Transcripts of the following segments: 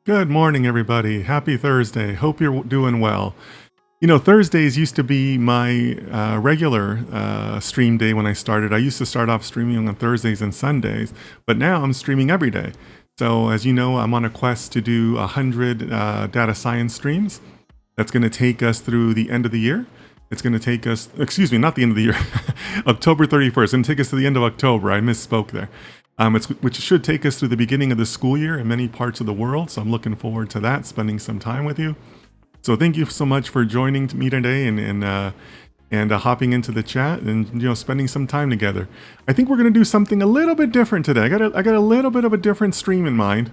Good morning, everybody. Happy Thursday. Hope you're doing well. You know, Thursdays used to be my regular stream day when I started. I used to start off streaming on Thursdays and Sundays, but now I'm streaming every day. So as you know, I'm on a quest to do 100 data science streams. That's going to take us through the end of the year. It's going to take us, excuse me, not the end of the year, October 31st. It's going to take us to the end of October. I misspoke there. Which should take us through the beginning of the school year in many parts of the world. So I'm looking forward to that, spending some time with you. So thank you so much for joining me today and hopping into the chat and spending some time together. I think we're going to do something a little bit different today. I got a little bit of a different stream in mind.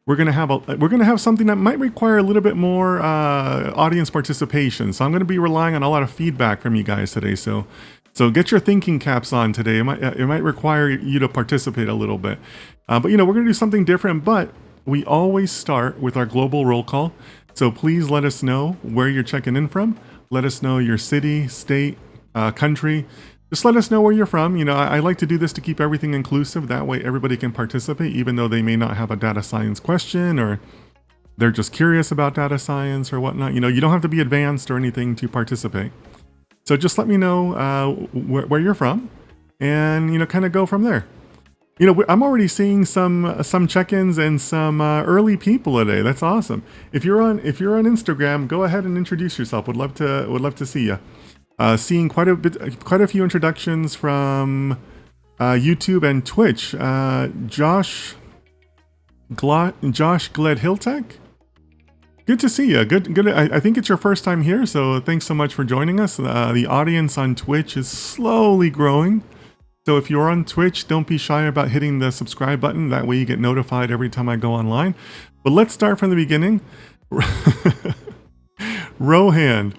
We're gonna have something that might require a little bit more audience participation. So I'm going to be relying on a lot of feedback from you guys today. So get your thinking caps on today. It might require you to participate a little bit. But we're going to do something different, but we always start with our global roll call. So please let us know where you're checking in from. Let us know your city, state, country. Just let us know where you're from. I like to do this to keep everything inclusive. That way everybody can participate, even though they may not have a data science question or they're just curious about data science or whatnot. You don't have to be advanced or anything to participate. So just let me know where you're from, and kind of go from there. I'm already seeing some check-ins and some early people today. That's awesome. If you're on Instagram, go ahead and introduce yourself. Would love to see you. Seeing quite a few introductions from YouTube and Twitch. Josh Gled-Hiltech. Good to see you. Good. I think it's your first time here, so thanks so much for joining us. The audience on Twitch is slowly growing. So if you're on Twitch, don't be shy about hitting the subscribe button. That way you get notified every time I go online. But let's start from the beginning. Rohan,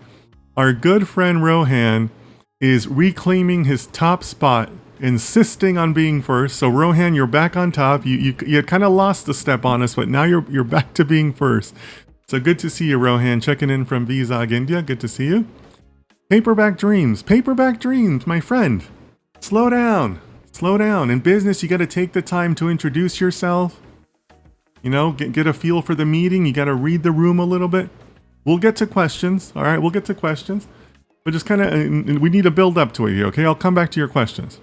our good friend Rohan, is reclaiming his top spot, insisting on being first. So Rohan, you're back on top. You kind of lost a step on us, but now you're back to being first. So good to see you, Rohan, checking in from Vizag, India. Good to see you. Paperback Dreams, my friend. Slow down. In business, you got to take the time to introduce yourself. Get a feel for the meeting. You got to read the room a little bit. We'll get to questions. All right, we'll get to questions. But just kind of, we need to build up to it here, okay? I'll come back to your questions.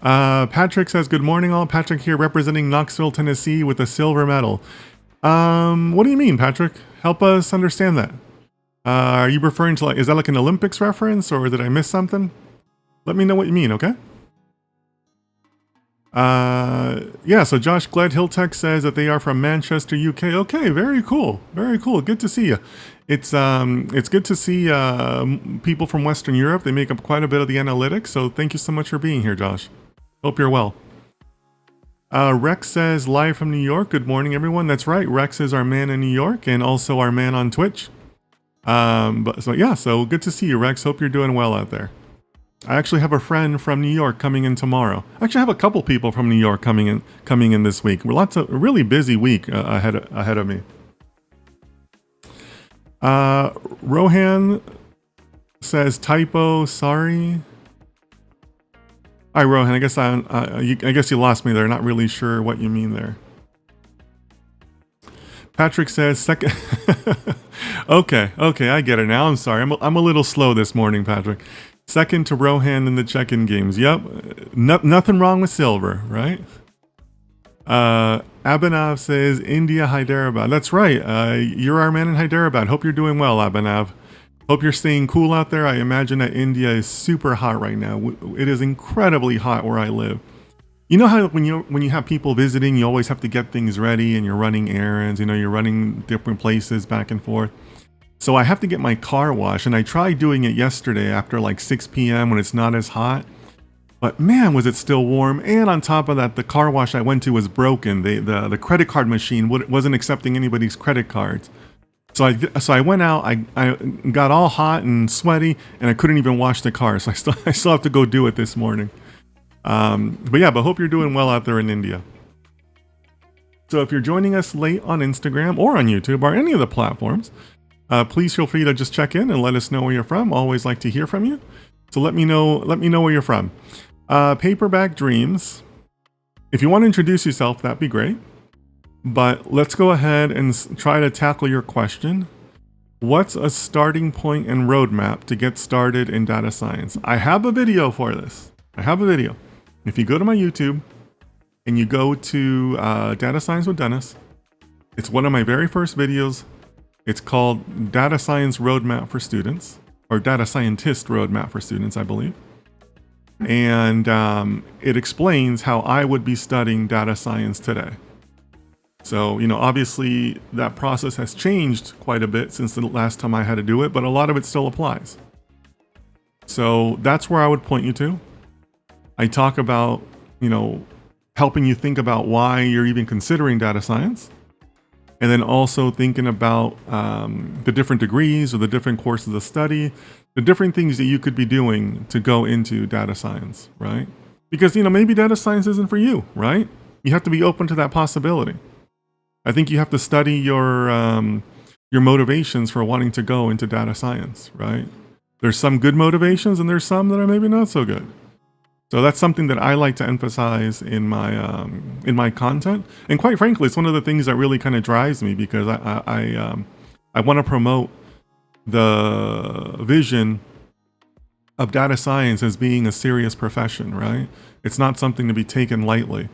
Patrick says, good morning all. Patrick here representing Knoxville, Tennessee with a silver medal. What do you mean, Patrick? Help us understand that. Are you referring to is that like an Olympics reference, or did I miss something? Let me know what you mean, okay? Yeah, so Josh Gled-Hiltech says that they are from Manchester, UK. Okay, very cool. Good to see you. It's good to see people from Western Europe. They make up quite a bit of the analytics, so thank you so much for being here, Josh. Hope you're well. Rex says, live from New York. Good morning, everyone. That's right. Rex is our man in New York and also our man on Twitch. So good to see you, Rex. Hope you're doing well out there. I actually have a friend from New York coming in tomorrow. Actually, I have a couple people from New York coming in this week. A really busy week ahead of me. Rohan says, typo, sorry. Hi, Rohan. I guess you lost me there. Not really sure what you mean there. Patrick says, second. Okay, I get it now. I'm sorry. I'm a little slow this morning, Patrick. Second to Rohan in the check-in games. Yep. Nothing wrong with silver, right? Abhinav says, India, Hyderabad. That's right. You're our man in Hyderabad. Hope you're doing well, Abhinav. Hope you're staying cool out there. I imagine that India is super hot right now. It is incredibly hot where I live. You know how when you have people visiting, you always have to get things ready and you're running errands, you're running different places back and forth. So I have to get my car washed, and I tried doing it yesterday after like 6 p.m. when it's not as hot. But man, was it still warm. And on top of that, the car wash I went to was broken. The credit card machine wasn't accepting anybody's credit cards. So I went out, I got all hot and sweaty, and I couldn't even wash the car. So I still have to go do it this morning. But hope you're doing well out there in India. So if you're joining us late on Instagram or on YouTube or any of the platforms, please feel free to just check in and let us know where you're from. Always like to hear from you. So let me know where you're from. Paperback Dreams. If you want to introduce yourself, that'd be great. But let's go ahead and try to tackle your question. What's a starting point and roadmap to get started in data science? I have a video for this. If you go to my YouTube and you go to Data Science with Dennis, it's one of my very first videos. It's called Data Science Roadmap for Students, or Data Scientist Roadmap for Students, I believe. And it explains how I would be studying data science today. So, obviously that process has changed quite a bit since the last time I had to do it, but a lot of it still applies. So that's where I would point you to. I talk about, helping you think about why you're even considering data science. And then also thinking about the different degrees or the different courses of study, the different things that you could be doing to go into data science, right? Because, maybe data science isn't for you, right? You have to be open to that possibility. I think you have to study your motivations for wanting to go into data science, right? There's some good motivations and there's some that are maybe not so good. So that's something that I like to emphasize in my content. And quite frankly, it's one of the things that really kind of drives me, because I want to promote the vision of data science as being a serious profession, right? It's not something to be taken lightly.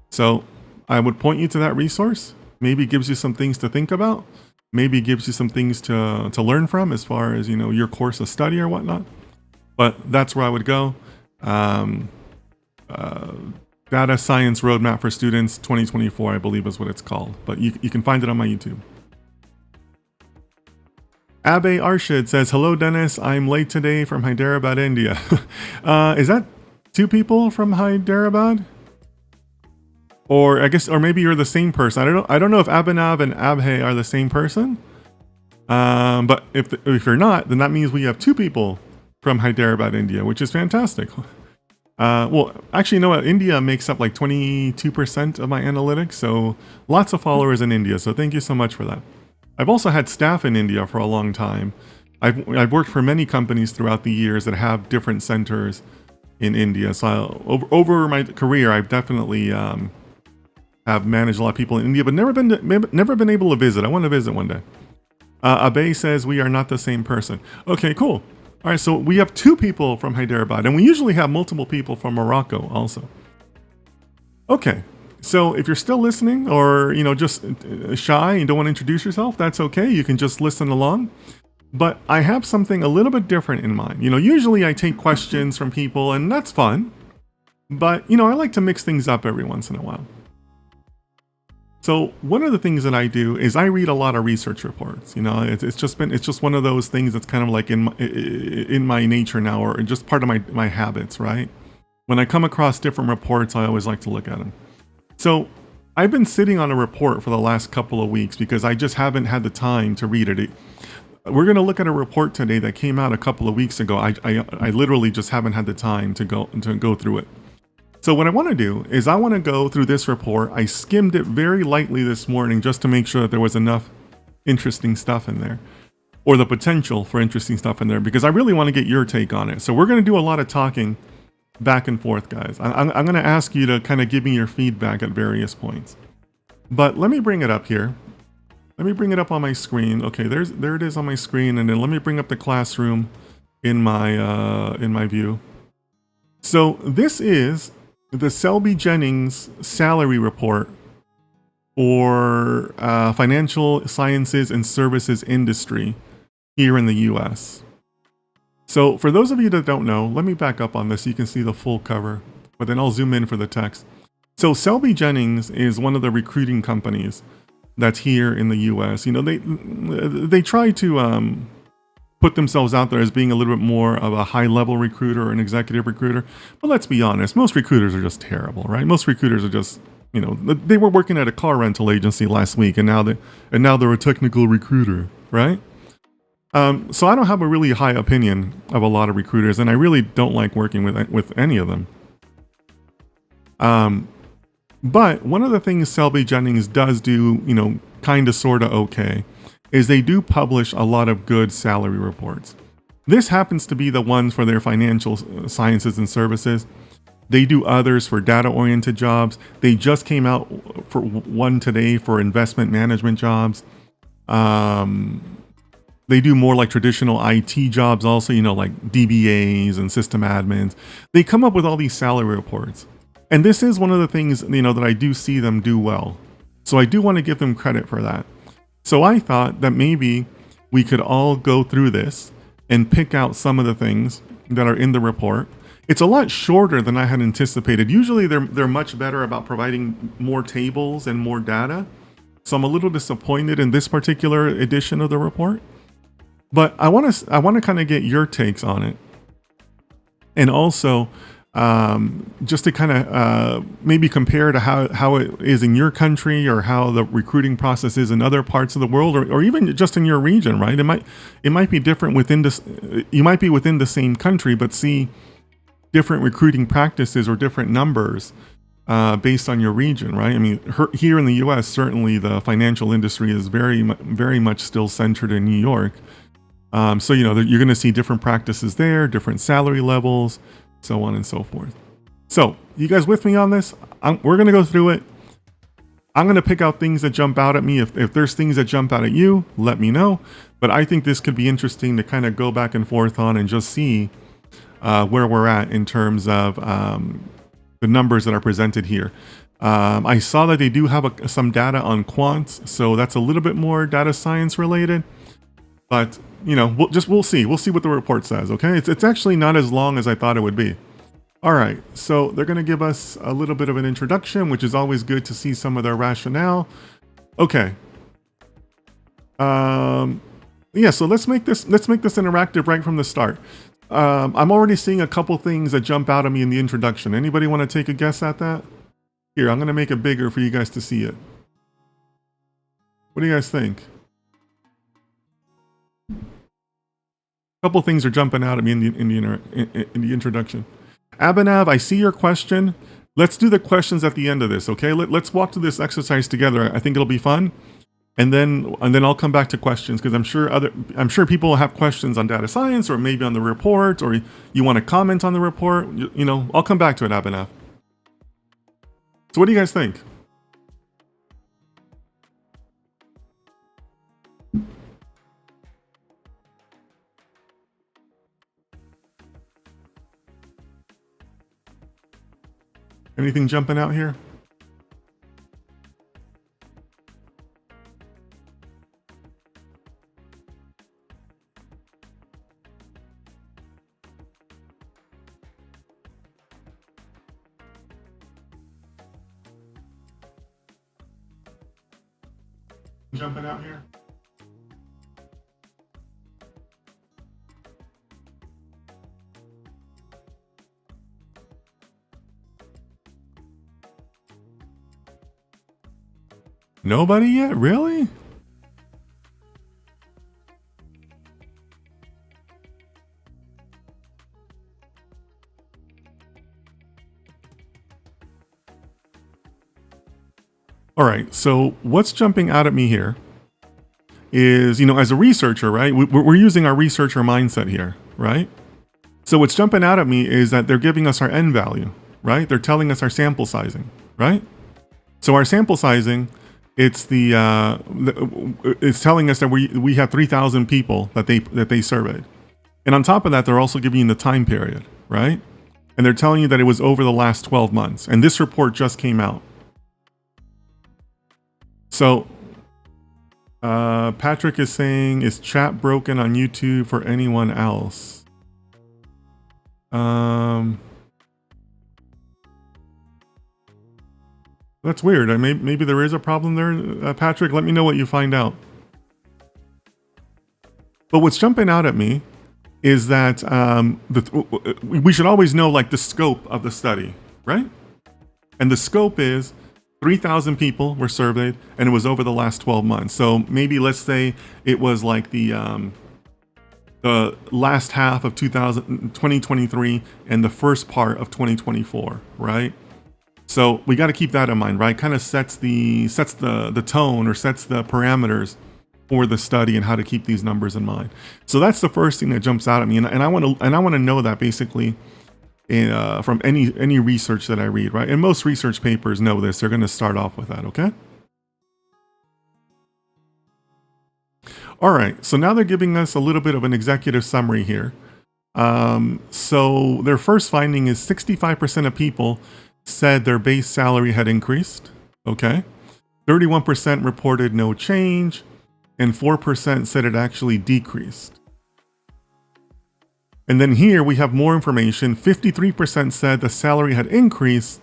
So I would point you to that resource. Maybe gives you some things to think about. Maybe gives you some things to learn from as far as, your course of study or whatnot. But that's where I would go. Data Science Roadmap for Students 2024, I believe is what it's called. But you can find it on my YouTube. Abe Arshid says, hello, Dennis. I'm late today from Hyderabad, India. Is that two people from Hyderabad? Or maybe you're the same person. I don't know if Abhinav and Abhay are the same person. But if you're not, then that means we have two people from Hyderabad, India, which is fantastic. Well, actually, you know what? India makes up like 22% of my analytics, so lots of followers in India. So thank you so much for that. I've also had staff in India for a long time. I've worked for many companies throughout the years that have different centers in India. So over my career, I've definitely have managed a lot of people in India, but never been able to visit. I want to visit one day. Abe says we are not the same person. Okay, cool. All right, so we have two people from Hyderabad, and we usually have multiple people from Morocco also. Okay, so if you're still listening, or just shy and don't want to introduce yourself, that's okay. You can just listen along. But I have something a little bit different in mind. Usually I take questions from people, and that's fun. But I like to mix things up every once in a while. So one of the things that I do is I read a lot of research reports. It's just one of those things that's kind of like in my nature now, or just part of my habits, right? When I come across different reports, I always like to look at them. So I've been sitting on a report for the last couple of weeks because I just haven't had the time to read it. We're going to look at a report today that came out a couple of weeks ago. I literally just haven't had the time to go through it. So what I want to do is I want to go through this report. I skimmed it very lightly this morning just to make sure that there was enough interesting stuff in there, or the potential for interesting stuff in there, because I really want to get your take on it. So we're going to do a lot of talking back and forth, guys. I'm going to ask you to kind of give me your feedback at various points. But let me bring it up here. Let me bring it up on my screen. Okay, there it is on my screen, and then let me bring up the classroom in my view. So this is the Selby Jennings salary report for financial sciences and services industry here in the US. So for those of you that don't know, let me back up on this so you can see the full cover, but then I'll zoom in for the text. So Selby Jennings is one of the recruiting companies that's here in the US. You know, they try to put themselves out there as being a little bit more of a high-level recruiter or an executive recruiter. But let's be honest, most recruiters are just terrible, right? Most recruiters are just, you know, they were working at a car rental agency last week, and now they're a technical recruiter, right? So I don't have a really high opinion of a lot of recruiters, and I really don't like working with any of them. But one of the things Selby Jennings does do, you know, kind of sort of okay, is they do publish a lot of good salary reports. This happens to be the ones for their financial sciences and services. They do others for data-oriented jobs. They just came out for one today for investment management jobs. They do more like traditional IT jobs also, you know, like DBAs and system admins. They come up with all these salary reports. And this is one of the things, you know, that I do see them do well. So I do want to give them credit for that. So I thought that maybe we could all go through this and pick out some of the things that are in the report. It's a lot shorter than I had anticipated. Usually they're much better about providing more tables and more data. So I'm a little disappointed in this particular edition of the report. But I want to kind of get your takes on it. And also just to kind of maybe compare to how it is in your country, or how the recruiting process is in other parts of the world, or even just in your region, right? It might be different within this. You might be within the same country, but see different recruiting practices or different numbers based on your region, right? I mean, here in the U.S., certainly the financial industry is very much still centered in New York. So you know you're going to see different practices there, different salary levels, so on and so forth. So you guys with me on this? We're going to go through it. I'm going to pick out things that jump out at me. If there's things that jump out at you, let me know. But I think this could be interesting to kind of go back and forth on and just see where we're at in terms of the numbers that are presented here. I saw that they do have some data on quants, so that's a little bit more data science related. But you know, we'll see. We'll see what the report says. Okay, it's actually not as long as I thought it would be. All right, so they're going to give us a little bit of an introduction, which is always good to see some of their rationale. Okay. Yeah. So let's make this interactive right from the start. I'm already seeing a couple things that jump out at me in the introduction. Anybody want to take a guess at that? Here, I'm going to make it bigger for you guys to see it. What do you guys think? A couple things are jumping out at me in the introduction. Abhinav, I see your question. Let's do the questions at the end of this, okay? Let's walk through this exercise together. I think it'll be fun. And then I'll come back to questions, because I'm sure people have questions on data science, or maybe on the report, or you want to comment on the report. You know, I'll come back to it, Abhinav. So what do you guys think? Anything jumping out here? Jumping out here? Nobody yet? Really? All right, so what's jumping out at me here is, you know, as a researcher, right? We're using our researcher mindset here, right? So what's jumping out at me is that they're giving us our N value, right? They're telling us our sample sizing, right? So our sample sizing, it's it's telling us that we have 3,000 people that they surveyed, and on top of that, they're also giving you the time period, right? And they're telling you that it was over the last 12 months, and this report just came out. So Patrick is saying, is chat broken on YouTube for anyone else? That's weird. Maybe there is a problem there, Patrick. Let me know what you find out. But what's jumping out at me is that we should always know like the scope of the study, right? And the scope is 3,000 people were surveyed, and it was over the last 12 months. So maybe let's say it was like the last half of 2023 and the first part of 2024, right? So we got to keep that in mind, right? Kind of sets the tone or sets the parameters for the study and how to keep these numbers in mind. So that's the first thing that jumps out at me, and I want to know that basically from any research that I read, right? And most research papers know this. They're going to start off with that, okay? All right, so now they're giving us a little bit of an executive summary here. So their first finding is 65% of people said their base salary had increased, okay? 31% reported no change, and 4% said it actually decreased. And then here we have more information. 53% said the salary had increased,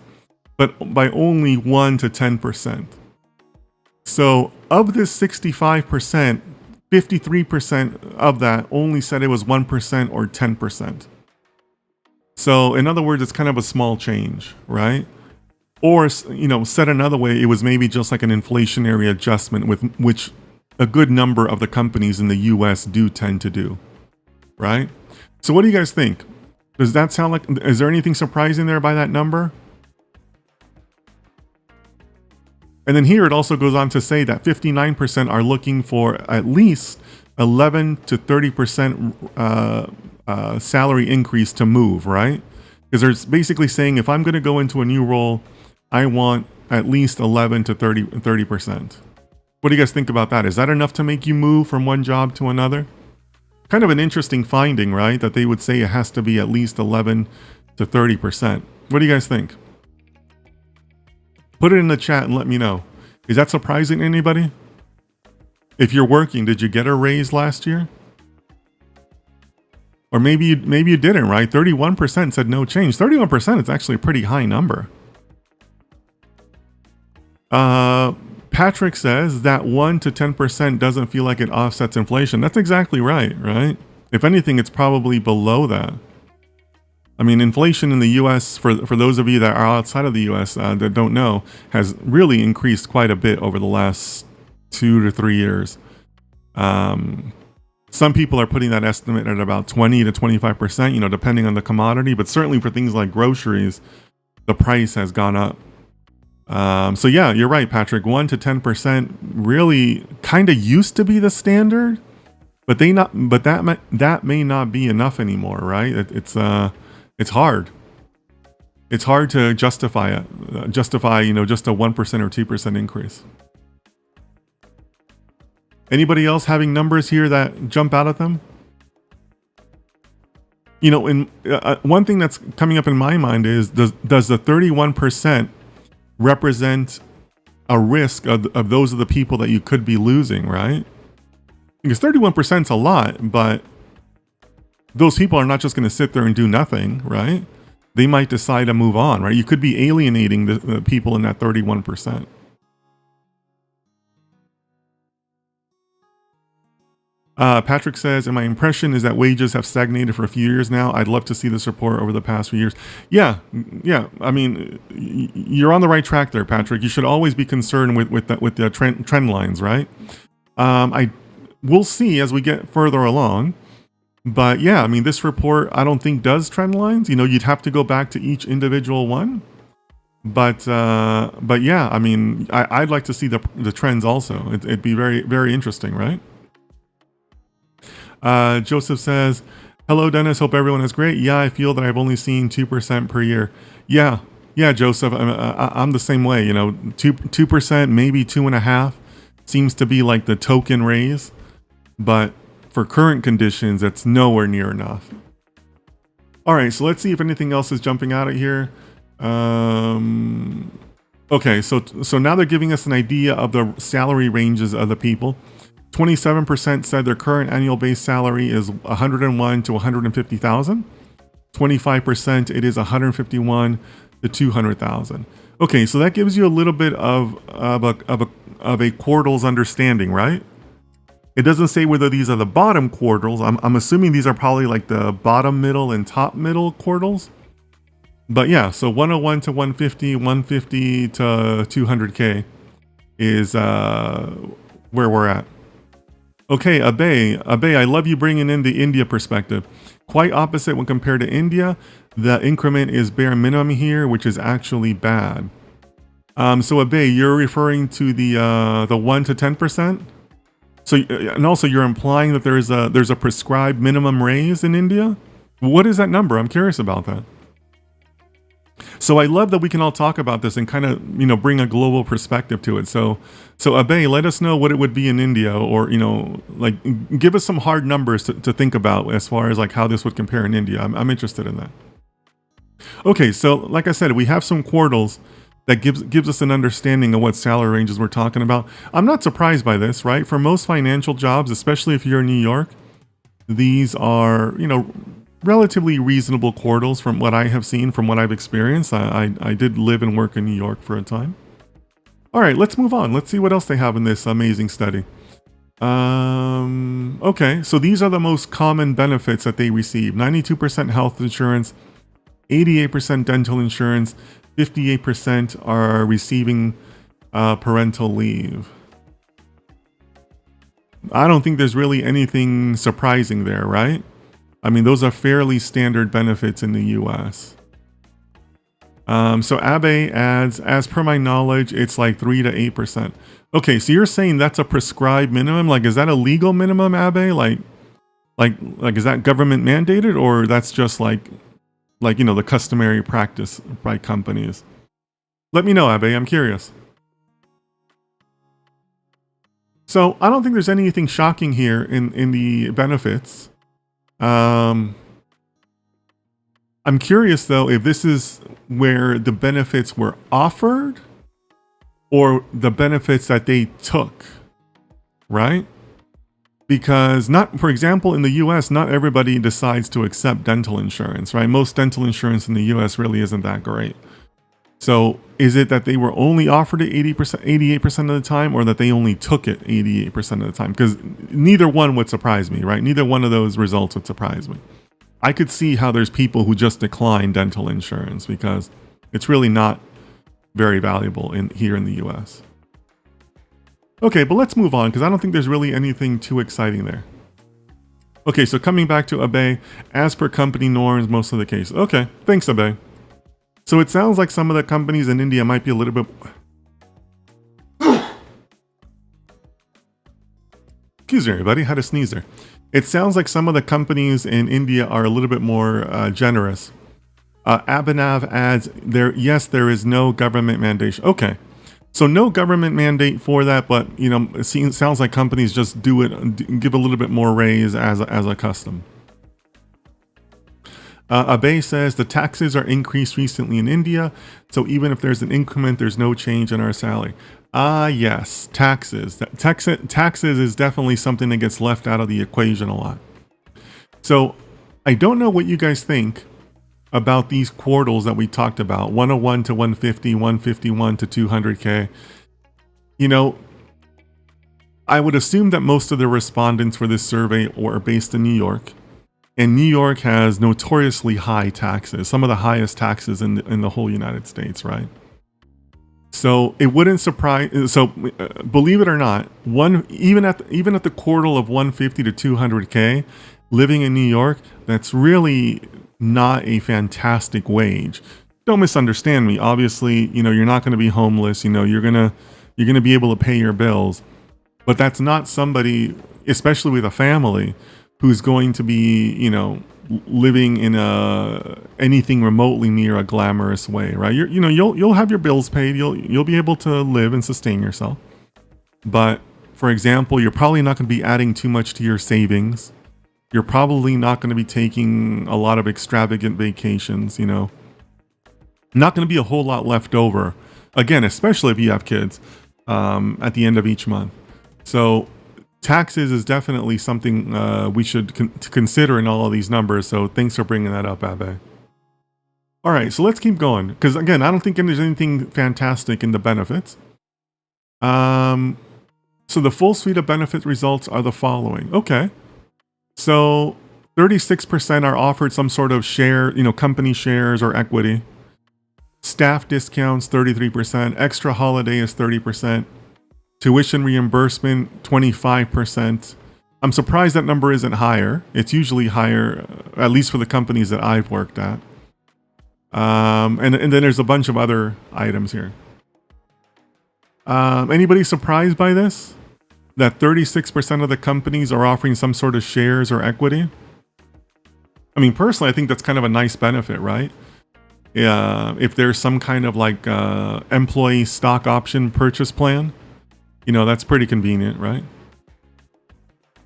but by only 1 to 10%. So of this 65%, 53% of that only said it was 1% or 10%. So in other words, it's kind of a small change, right? Or, you know, said another way, it was maybe just like an inflationary adjustment with which a good number of the companies in the US do tend to do, right? So what do you guys think? Does that sound like, is there anything surprising there by that number? And then here it also goes on to say that 59% are looking for at least 11 to 30% salary increase to move, right? Because they're basically saying if I'm going to go into a new role, I want at least 11 to 30%. What do you guys think about that? Is that enough to make you move from one job to another? Kind of an interesting finding, right? That they would say it has to be at least 11 to 30%. What do you guys think? Put it in the chat and let me know. Is that surprising to anybody? If you're working, did you get a raise last year? Or maybe you didn't, right? 31% said no change. 31% is actually a pretty high number. Patrick says that 1 to 10% doesn't feel like it offsets inflation. That's exactly right? If anything, it's probably below that. I mean, inflation in the US, for those of you that are outside of the US that don't know, has really increased quite a bit over the last 2 to 3 years. Some people are putting that estimate at about 20 to 25%, you know, depending on the commodity, but certainly for things like groceries, the price has gone up. So yeah, you're right, Patrick. 1 to 10% really kind of used to be the standard, but that may not be enough anymore, right? It's hard. It's hard to justify you know, just a 1% or 2% increase. Anybody else having numbers here that jump out at them? You know, in one thing that's coming up in my mind is does the 31% represent a risk of those are the people that you could be losing, right? Because 31% is a lot, but those people are not just going to sit there and do nothing, right? They might decide to move on, right? You could be alienating the people in that 31%. Patrick says, and my impression is that wages have stagnated for a few years now. I'd love to see this report over the past few years. Yeah. I mean, you're on the right track there, Patrick. You should always be concerned with the trend lines, right? We'll see as we get further along. But yeah, I mean, this report I don't think does trend lines. You know, you'd have to go back to each individual one. But yeah, I mean, I'd like to see the trends also. It'd be very, very interesting, right? Joseph says, hello, Dennis. Hope everyone is great. Yeah, I feel that I've only seen 2% per year. Yeah, Joseph. I'm the same way. You know, 2%, maybe 2.5% seems to be like the token raise. But for current conditions, it's nowhere near enough. All right, so let's see if anything else is jumping out at here. Okay, so now they're giving us an idea of the salary ranges of the people. 27% said their current annual base salary is 101 to 150,000. 25% it is 151 to 200,000. Okay, so that gives you a little bit of a quartiles understanding, right? It doesn't say whether these are the bottom quartiles. I'm assuming these are probably like the bottom middle and top middle quartiles. But yeah, so 101 to 150, 150 to 200K is where we're at. Okay, Abe, I love you bringing in the India perspective. Quite opposite when compared to India. The increment is bare minimum here, which is actually bad. So Abe, you're referring to the 1 to 10%? So and also you're implying that there's a prescribed minimum raise in India? What is that number? I'm curious about that. So I love that we can all talk about this and kind of, bring a global perspective to it. So Abe, let us know what it would be in India, or, like give us some hard numbers to think about as far as like how this would compare in India. I'm interested in that. Okay, so like I said, we have some quartiles that gives us an understanding of what salary ranges we're talking about. I'm not surprised by this, right? For most financial jobs, especially if you're in New York, these are, relatively reasonable quartiles from what I have seen, from what I've experienced. I did live and work in New York for a time. All right, let's move on. Let's see what else they have in this amazing study. Okay, so these are the most common benefits that they receive. 92% health insurance, 88% dental insurance, 58% are receiving parental leave. I don't think there's really anything surprising there, right? I mean, those are fairly standard benefits in the US. So Abe adds, as per my knowledge, it's like 3 to 8%. Okay, so you're saying that's a prescribed minimum? Like, is that a legal minimum, Abe? Like is that government mandated, or that's just like the customary practice by companies? Let me know, Abe. I'm curious. So I don't think there's anything shocking here in the benefits. I'm curious though if this is where the benefits were offered or the benefits that they took, right? Because for example, in the US, not everybody decides to accept dental insurance, right? Most dental insurance in the US really isn't that great. So is it that they were only offered it 88% of the time, or that they only took it 88% of the time? Because neither one would surprise me, right? Neither one of those results would surprise me. I could see how there's people who just decline dental insurance because it's really not very valuable here in the US. Okay, but let's move on because I don't think there's really anything too exciting there. Okay, so coming back to Abe, as per company norms, most of the case. Okay, thanks, Abe. So it sounds like some of the companies in India might be a little bit... Excuse me, everybody. Had a sneeze there. It sounds like some of the companies in India are a little bit more generous. Abhinav adds, yes, there is no government mandate. Okay. So no government mandate for that, but it sounds like companies just do it, give a little bit more raise as a custom. Abe says the taxes are increased recently in India, so even if there's an increment, there's no change in our salary. Yes, taxes. Taxes is definitely something that gets left out of the equation a lot. So I don't know what you guys think about these quartiles that we talked about, 101 to 150, 151 to 200K. I would assume that most of the respondents for this survey were based in New York. And New York has notoriously high taxes, some of the highest taxes in the whole United States, right? So it wouldn't surprise. So believe it or not, even at the quartile of 150 to 200K, living in New York, that's really not a fantastic wage. Don't misunderstand me. Obviously, you're not going to be homeless. You're gonna be able to pay your bills, but that's not somebody, especially with a family, who's going to be, living in anything remotely near a glamorous way, right? You'll have your bills paid. You'll be able to live and sustain yourself. But for example, you're probably not going to be adding too much to your savings. You're probably not going to be taking a lot of extravagant vacations. Not going to be a whole lot left over. Again, especially if you have kids at the end of each month. So taxes is definitely something we should consider in all of these numbers. So thanks for bringing that up, Abe. All right, so let's keep going because again, I don't think there's anything fantastic in the benefits. So the full suite of benefit results are the following. Okay, so 36% are offered some sort of share, company shares or equity. Staff discounts 33%. Extra holiday is 30%. Tuition reimbursement 25%. I'm surprised that number isn't higher. It's usually higher, at least for the companies that I've worked at. And then there's a bunch of other items here. Anybody surprised by this? That 36% of the companies are offering some sort of shares or equity? I mean, personally, I think that's kind of a nice benefit, right? Yeah, if there's some kind of like employee stock option purchase plan, that's pretty convenient, right?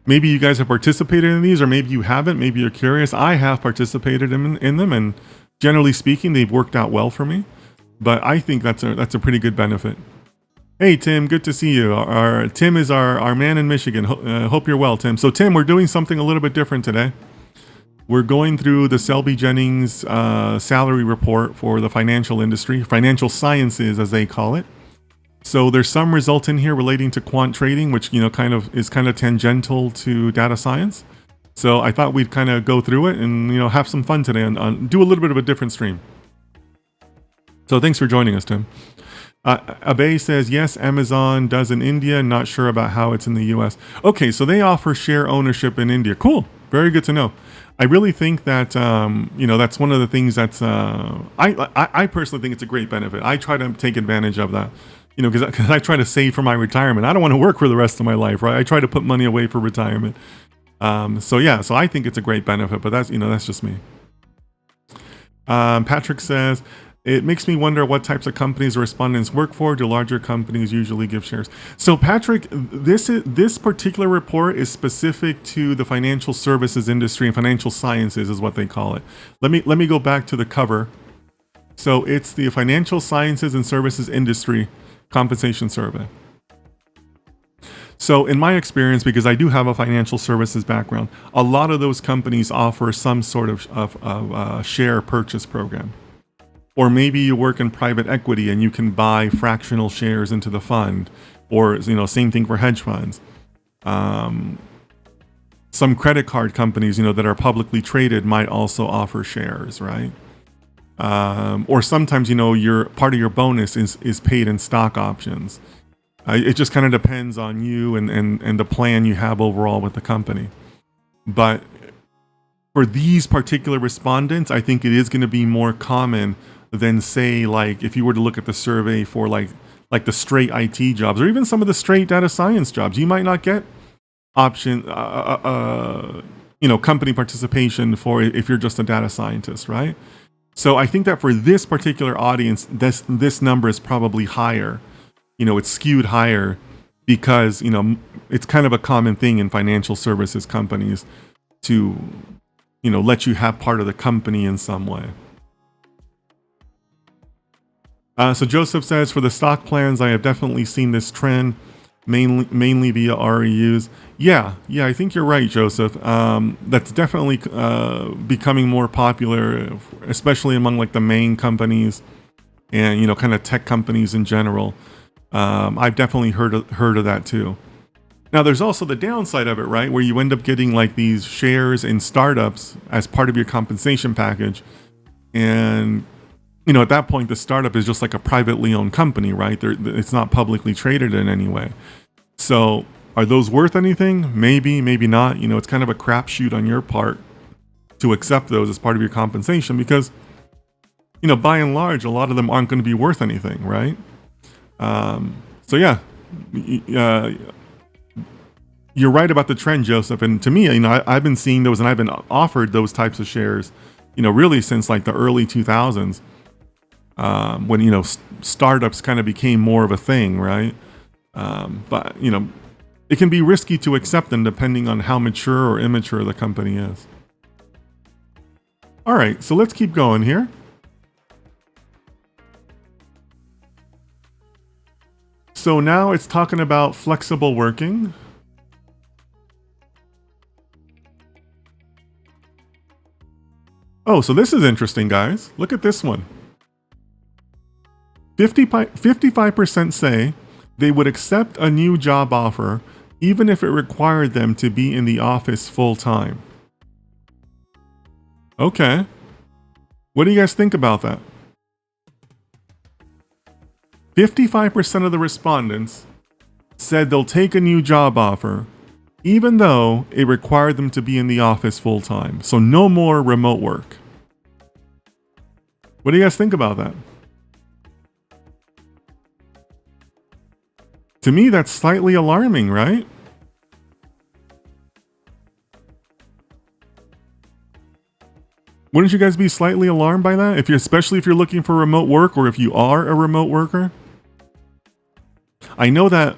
Maybe you guys have participated in these, or maybe you haven't. Maybe you're curious. I have participated in them, and generally speaking, they've worked out well for me. But I think that's a pretty good benefit. Hey, Tim, good to see you. Tim is our man in Michigan. Hope you're well, Tim. So, Tim, we're doing something a little bit different today. We're going through the Selby Jennings salary report for the financial industry, financial sciences, as they call it. So there's some results in here relating to quant trading, which is kind of tangential to data science. So I thought we'd kind of go through it and have some fun today and do a little bit of a different stream. So thanks for joining us, Tim. Abe says, yes, Amazon does in India. Not sure about how it's in the US. Okay, so they offer share ownership in India. Cool. Very good to know. I really think that, that's one of the things that's, I personally think it's a great benefit. I try to take advantage of that, because I try to save for my retirement. I don't want to work for the rest of my life, right? I try to put money away for retirement. So I think it's a great benefit, but that's just me. Patrick says, it makes me wonder what types of companies the respondents work for. Do larger companies usually give shares? So Patrick, this particular report is specific to the financial services industry, and financial sciences is what they call it. Let me go back to the cover. So it's the Financial Sciences and Services Industry Compensation Survey. So in my experience, because I do have a financial services background, a lot of those companies offer some sort of share purchase program. Or maybe you work in private equity and you can buy fractional shares into the fund, or same thing for hedge funds. Some credit card companies, that are publicly traded might also offer shares, right? Or sometimes, your part of your bonus is paid in stock options. It just kind of depends on you and the plan you have overall with the company. But for these particular respondents, I think it is going to be more common than, say, like if you were to look at the survey for like the straight IT jobs, or even some of the straight data science jobs. You might not get option, company participation for if you're just a data scientist, right? So I think that for this particular audience, this number is probably higher. It's skewed higher because, it's kind of a common thing in financial services companies to, let you have part of the company in some way. So Joseph says, for the stock plans, I have definitely seen this trend, mainly via REUs. Yeah, I think you're right, Joseph. That's definitely becoming more popular, especially among like the main companies and, kind of tech companies in general. I've definitely heard of that too. Now, there's also the downside of it, right? Where you end up getting like these shares in startups as part of your compensation package. And at that point, the startup is just like a privately owned company, right? It's not publicly traded in any way. So are those worth anything? Maybe, maybe not. It's kind of a crapshoot on your part to accept those as part of your compensation because, by and large, a lot of them aren't going to be worth anything, right? You're right about the trend, Joseph. And to me, I've been seeing those and I've been offered those types of shares, really since like the early 2000s. When startups kind of became more of a thing, right? But it can be risky to accept them depending on how mature or immature the company is. All right, so let's keep going here. So now it's talking about flexible working. Oh, so this is interesting, guys. Look at this one. 55% say they would accept a new job offer even if it required them to be in the office full time. Okay. What do you guys think about that? 55% of the respondents said they'll take a new job offer even though it required them to be in the office full time. So no more remote work. What do you guys think about that? To me, that's slightly alarming, right? Wouldn't you guys be slightly alarmed by that? Especially if you're looking for remote work, or if you are a remote worker? I know that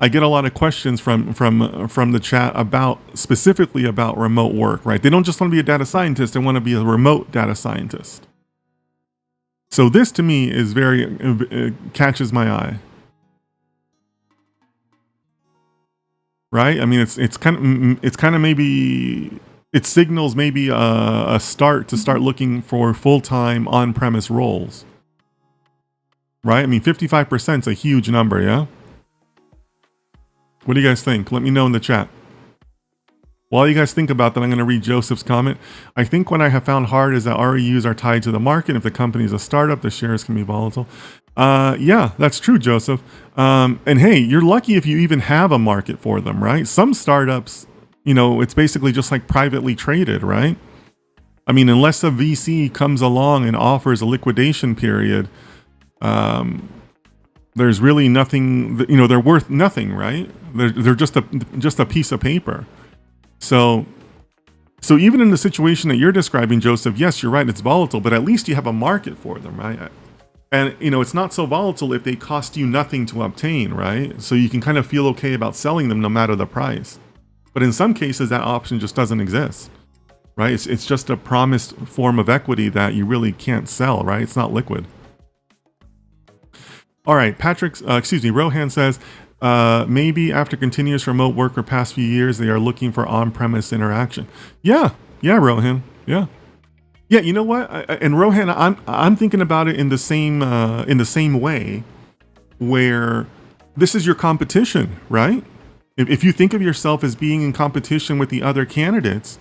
I get a lot of questions from the chat specifically about remote work, right? They don't just want to be a data scientist, they want to be a remote data scientist. So this to me is catches my eye. Right? I mean, it's kind of maybe it signals maybe a start to start looking for full-time on-premise roles. Right? I mean, 55% is a huge number, yeah? What do you guys think? Let me know in the chat. While you guys think about that, I'm going to read Joseph's comment. I think what I have found hard is that REUs are tied to the market. If the company is a startup, the shares can be volatile. Yeah, that's true, Joseph. And hey, you're lucky if you even have a market for them, right? Some startups, it's basically just like privately traded, right? I mean, unless a VC comes along and offers a liquidation period, there's really nothing, they're worth nothing, right? They're just a piece of paper. So even in the situation that you're describing, Joseph, yes, you're right, it's volatile, but at least you have a market for them, right? And, it's not so volatile if they cost you nothing to obtain, right? So you can kind of feel okay about selling them no matter the price. But in some cases, that option just doesn't exist, right? It's just a promised form of equity that you really can't sell, right? It's not liquid. All right, Rohan says, maybe after continuous remote work for past few years, they are looking for on-premise interaction. Yeah, Rohan. Yeah, you know what? And Rohan, I'm thinking about it in the same way, where this is your competition, right? If you think of yourself as being in competition with the other candidates,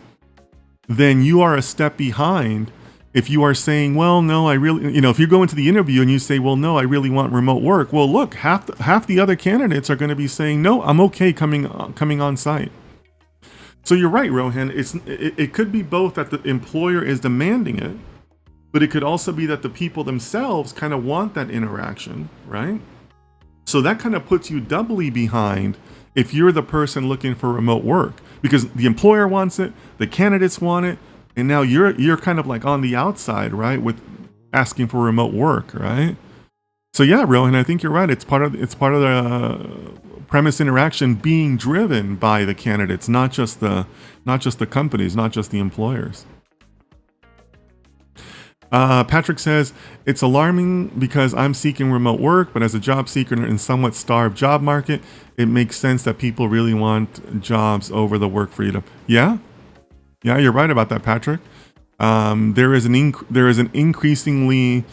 then you are a step behind. If you are saying, well, no, I really, if you go into the interview and you say, well, no, I really want remote work. Well, look, half the other candidates are going to be saying, no, I'm okay coming on site. So you're right, Rohan. It could be both that the employer is demanding it, but it could also be that the people themselves kind of want that interaction, right? So that kind of puts you doubly behind if you're the person looking for remote work, because the employer wants it, the candidates want it, and now you're kind of like on the outside, right, with asking for remote work, right? So yeah, Rohan, I think you're right. It's part of the premise interaction being driven by the candidates, not just the companies, not just the employers. Patrick says, it's alarming because I'm seeking remote work, but as a job seeker in a somewhat starved job market, it makes sense that people really want jobs over the work freedom. Yeah, you're right about that, Patrick. There is an increasingly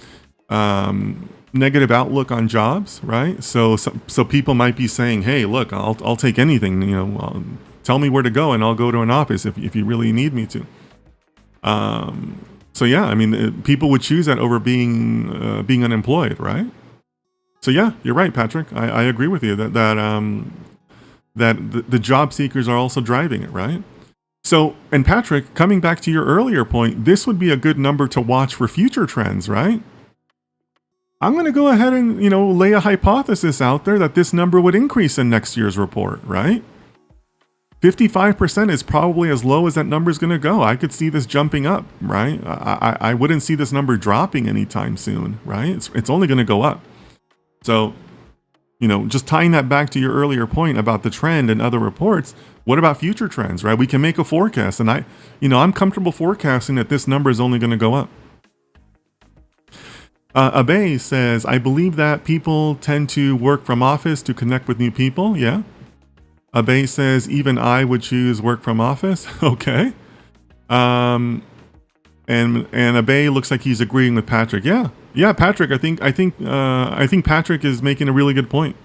negative outlook on jobs, right? So people might be saying, hey, look, I'll take anything. Tell me where to go, and I'll go to an office if you really need me to. So yeah, I mean, people would choose that over being unemployed, right? So yeah, you're right, Patrick. I agree with you that the job seekers are also driving it, right? So, and Patrick, coming back to your earlier point, this would be a good number to watch for future trends, right? I'm going to go ahead and, lay a hypothesis out there that this number would increase in next year's report, right? 55% is probably as low as that number is going to go. I could see this jumping up, right? I wouldn't see this number dropping anytime soon, right? It's only going to go up. So, just tying that back to your earlier point about the trend and other reports, what about future trends, right? We can make a forecast, and I'm comfortable forecasting that this number is only going to go up. Abe says, I believe that people tend to work from office to connect with new people. Yeah. Abe says, even I would choose work from office. Okay. And And Abe looks like he's agreeing with Patrick. Yeah, Patrick. I think Patrick is making a really good point.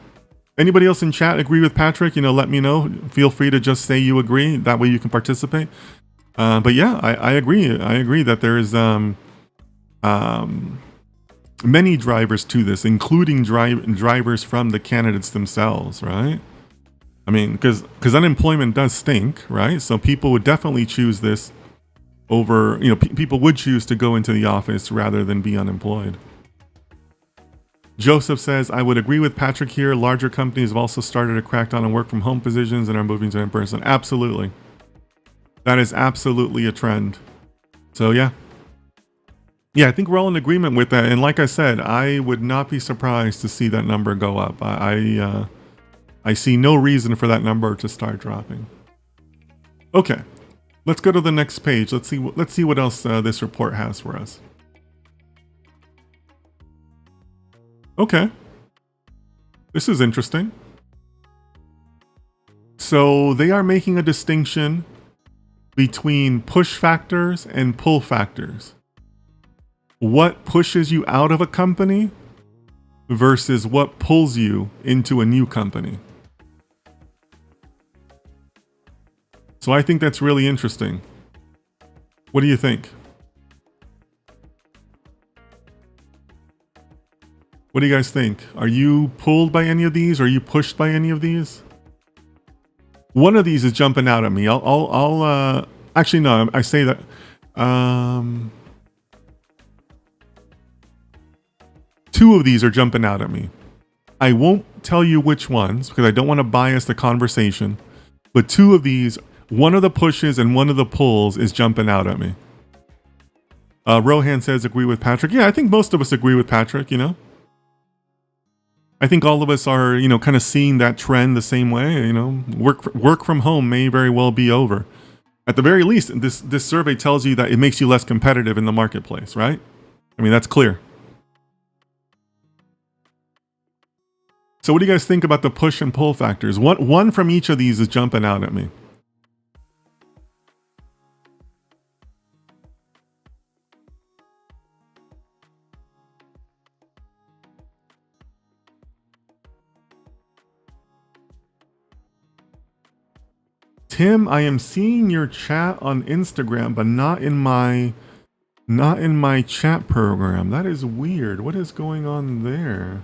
Anybody else in chat agree with Patrick? Let me know. Feel free to just say you agree. That way you can participate. But yeah, I agree. I agree that there's many drivers to this, including drivers from the candidates themselves, right? I mean, because unemployment does stink, right? So people would definitely choose this over, people would choose to go into the office rather than be unemployed. Joseph says, I would agree with Patrick here. Larger companies have also started to crack down on work from home positions and are moving to in-person. Absolutely. That is absolutely a trend. So yeah. Yeah, I think we're all in agreement with that. And like I said, I would not be surprised to see that number go up. I see no reason for that number to start dropping. Okay. Let's go to the next page. Let's see what else this report has for us. Okay. This is interesting. So they are making a distinction between push factors and pull factors. What pushes you out of a company versus what pulls you into a new company. So I think that's really interesting. What do you think? What do you guys think? Are you pulled by any of these? Are you pushed by any of these? One of these is jumping out at me. I'll actually no, I say that two of these are jumping out at me. I won't tell you which ones because I don't want to bias the conversation, but two of these, one of the pushes and one of the pulls is jumping out at me. Rohan says agree with Patrick. Yeah, I think most of us agree with Patrick, I think all of us are, kind of seeing that trend the same way. Work from home may very well be over. At the very least, this survey tells you that it makes you less competitive in the marketplace, right? I mean, that's clear. So what do you guys think about the push and pull factors? One from each of these is jumping out at me. Tim, I am seeing your chat on Instagram, but not in my chat program. That is weird. What is going on there?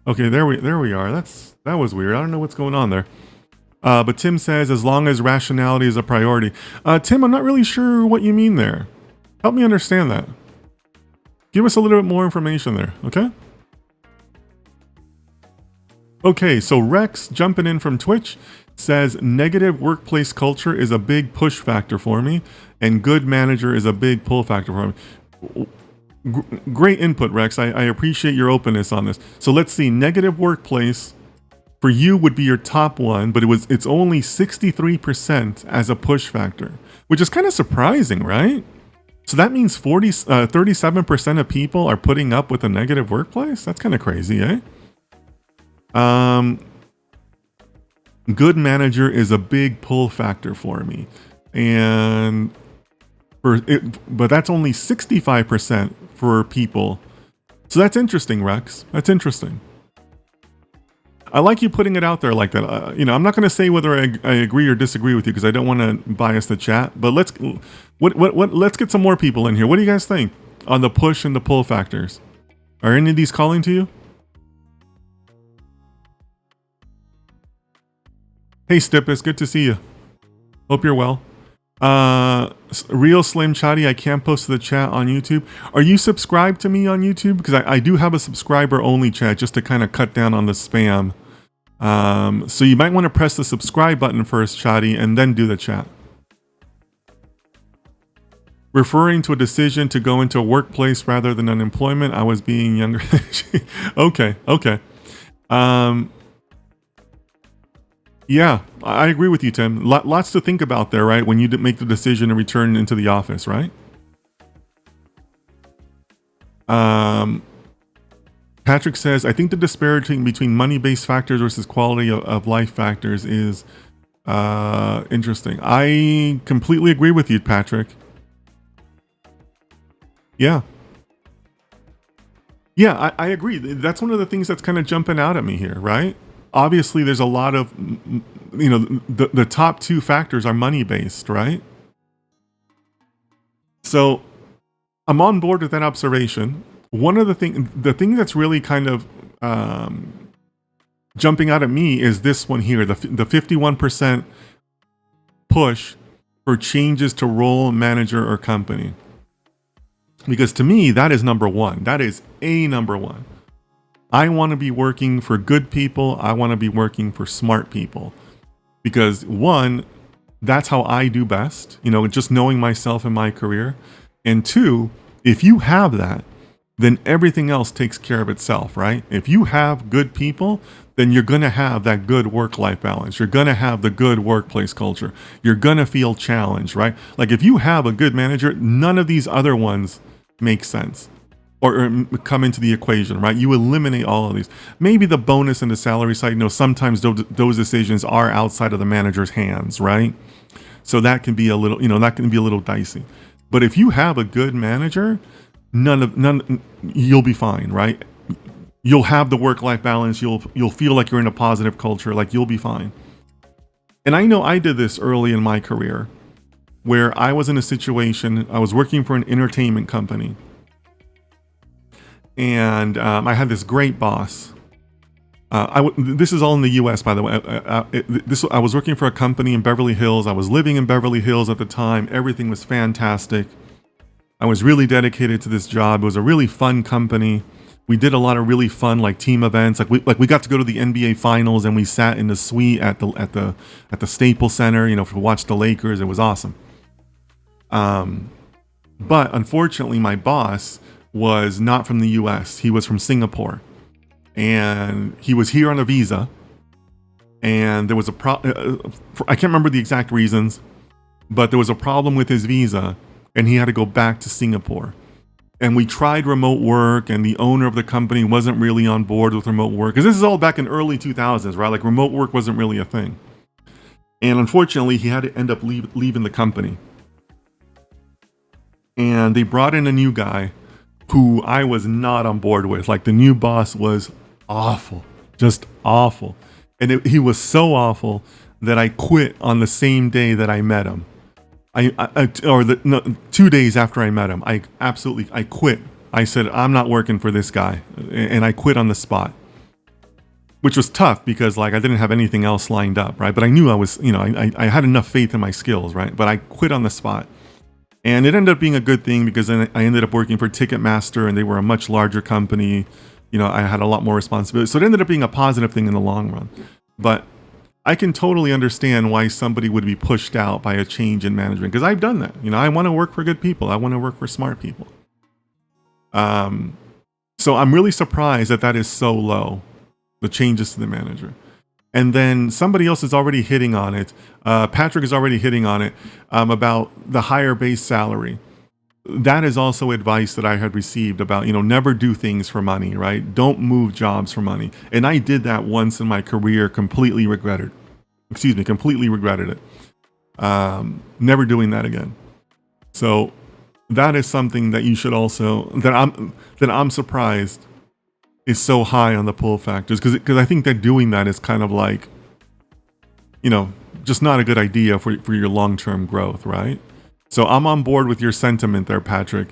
Okay, there we are. That was weird. I don't know what's going on there. But Tim says, as long as rationality is a priority. Tim, I'm not really sure what you mean there. Help me understand that. Give us a little bit more information there, okay? Okay, so Rex, jumping in from Twitch, says negative workplace culture is a big push factor for me, and good manager is a big pull factor for me. Great input, Rex. I appreciate your openness on this. So let's see. Negative workplace for you would be your top one, but it's only 63% as a push factor, which is kind of surprising, right? So that means 37% of people are putting up with a negative workplace. That's kind of crazy, eh? Good manager is a big pull factor for me, and but that's only 65% for people. So that's interesting, Rex. That's interesting. I like you putting it out there like that. I'm not going to say whether I agree or disagree with you because I don't want to bias the chat. But let's get some more people in here. What do you guys think on the push and the pull factors? Are any of these calling to you? Hey, Stippus, good to see you. Hope you're well. Real Slim Chatty, I can't post to the chat on YouTube. Are you subscribed to me on YouTube? Because I do have a subscriber only chat just to kind of cut down on the spam. So you might want to press the subscribe button first, Chatty, and then do the chat. Referring to a decision to go into a workplace rather than unemployment, I was being younger. Okay. Yeah, I agree with you, Tim. Lots to think about there, right? When you make the decision to return into the office, right? Patrick says, I think the disparity between money-based factors versus quality of life factors is interesting. I completely agree with you, Patrick. Yeah. Yeah, I agree. That's one of the things that's kind of jumping out at me here, right? Obviously, there's a lot of, the top two factors are money based, right? So I'm on board with that observation. The thing that's really kind of jumping out at me is this one here, the 51% push for changes to role, manager, or company. Because to me, that is number one. That is number one. I want to be working for good people. I want to be working for smart people. Because one, that's how I do best, just knowing myself and my career. And two, if you have that, then everything else takes care of itself, right? If you have good people, then you're going to have that good work-life balance. You're going to have the good workplace culture. You're going to feel challenged, right? Like if you have a good manager, none of these other ones make sense or come into the equation, right? You eliminate all of these. Maybe the bonus and the salary side, sometimes those decisions are outside of the manager's hands, right? So that can be a little dicey. But if you have a good manager, you'll be fine, right? You'll have the work-life balance. You'll feel like you're in a positive culture, like you'll be fine. And I know I did this early in my career where I was in a situation, I was working for an entertainment company. And I had this great boss. This is all in the US, by the way. I was working for a company in Beverly Hills. I was living in Beverly Hills at the time. Everything was fantastic. I was really dedicated to this job. It was a really fun company. We did a lot of really fun team events. We got to go to the NBA Finals, and we sat in the suite at the Staples Center, to watch the Lakers. It was awesome. But unfortunately, my boss was not from the US. He was from Singapore. And he was here on a visa. And there was I can't remember the exact reasons, but there was a problem with his visa, and he had to go back to Singapore. And we tried remote work, and the owner of the company wasn't really on board with remote work. Because this is all back in early 2000s, right? Remote work wasn't really a thing. And unfortunately, he had to end up leaving the company. And they brought in a new guy who I was not on board with. The new boss was awful, just awful. And he was so awful that I quit on the same day that I met him. 2 days after I met him, I quit. I said, I'm not working for this guy. And I quit on the spot, which was tough because I didn't have anything else lined up, right? But I knew I was, I had enough faith in my skills, right? But I quit on the spot. And it ended up being a good thing because then I ended up working for Ticketmaster, and they were a much larger company. I had a lot more responsibility. So it ended up being a positive thing in the long run. But I can totally understand why somebody would be pushed out by a change in management, because I've done that. I want to work for good people. I want to work for smart people. So I'm really surprised that is so low, the changes to the manager. And then somebody else is already hitting on it. Patrick is already hitting on it about the higher base salary. That is also advice that I had received about, never do things for money, right? Don't move jobs for money. And I did that once in my career, completely regretted it. Never doing that again. So that is something that you should also, that I'm surprised is so high on the pull factors, because I think that doing that is kind of just not a good idea for your long-term growth, right? So I'm on board with your sentiment there, Patrick.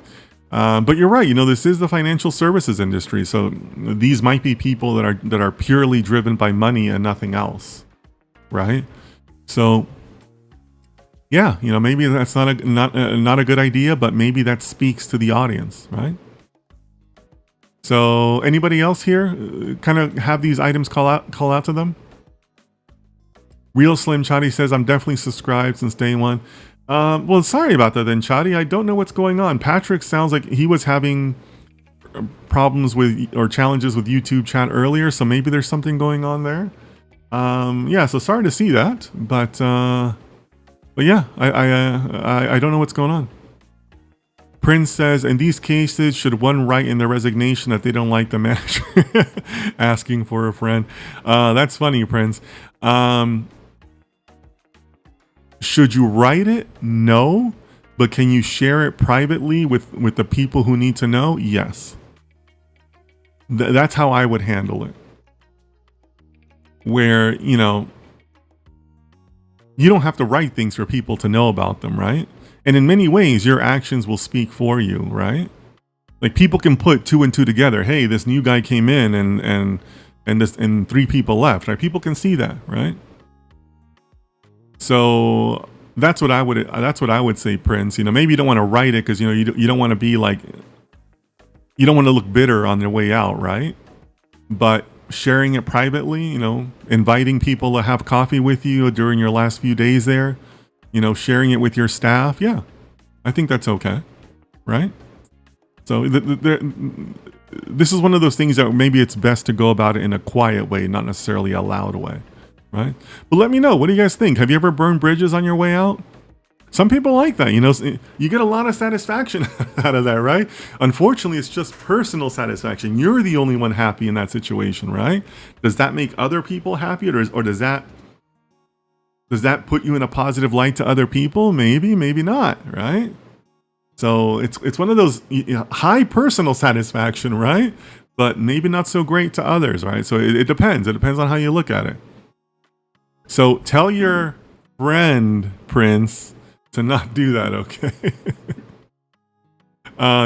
But you're right. This is the financial services industry, so these might be people that are purely driven by money and nothing else, right? So yeah, maybe that's not a good idea, but maybe that speaks to the audience, right? So anybody else here kind of have these items call out to them? Real Slim Chadi says, I'm definitely subscribed since day one. Well, sorry about that then, Chadi. I don't know what's going on. Patrick sounds like he was having problems with or challenges with YouTube chat earlier, so maybe there's something going on there. Yeah, so sorry to see that, but yeah, I don't know what's going on. Prince says, in these cases, should one write in their resignation that they don't like the manager? Asking for a friend. That's funny, Prince. Should you write it? No, But can you share it privately with the people who need to know? Yes. That's how I would handle it. Where, you know, you don't have to write things for people to know about them, right? And in many ways, your actions will speak for you, right? Like people can put two and two together. Hey, this new guy came in and 3 people left, right? People can see that, right? So that's what I would say, Prince. You know, maybe you don't want to write it because, you know, you don't want to be like, you don't want to look bitter on their way out, right? But sharing it privately, you know, inviting people to have coffee with you during your last few days there, you know, sharing it with your staff. Yeah, I think that's okay, right? So this is one of those things that maybe it's best to go about it in a quiet way, not necessarily a loud way, right? But let me know, what do you guys think? Have you ever burned bridges on your way out? Some people like that, you know, you get a lot of satisfaction out of that, right? Unfortunately, it's just personal satisfaction. You're the only one happy in that situation, right? Does that make other people happy, or does that put you in a positive light to other people? Maybe, maybe not, right? So it's one of those, you know, high personal satisfaction, right? But maybe not so great to others, right? So it depends. It depends on how you look at it. So tell your friend, Prince, to not do that, okay?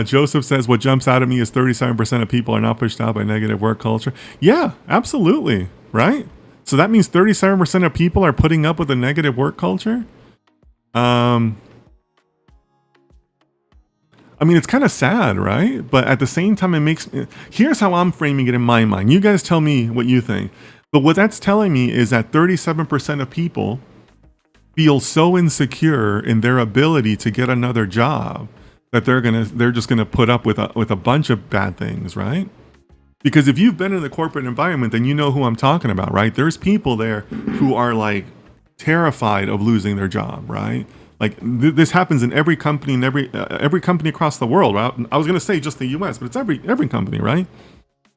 Joseph says, what jumps out at me is 37% of people are not pushed out by negative work culture. Yeah, absolutely, right? So that means 37% of people are putting up with a negative work culture? I mean, it's kind of sad, right? But at the same time, here's how I'm framing it in my mind. You guys tell me what you think. But what that's telling me is that 37% of people feel so insecure in their ability to get another job that they're just gonna put up with a bunch of bad things, right? Because if you've been in the corporate environment, then you know who I'm talking about, right? There's people there who are like terrified of losing their job, right? Like this happens in every company, and every company across the world. Right? I was going to say just the U.S., but it's every company, right?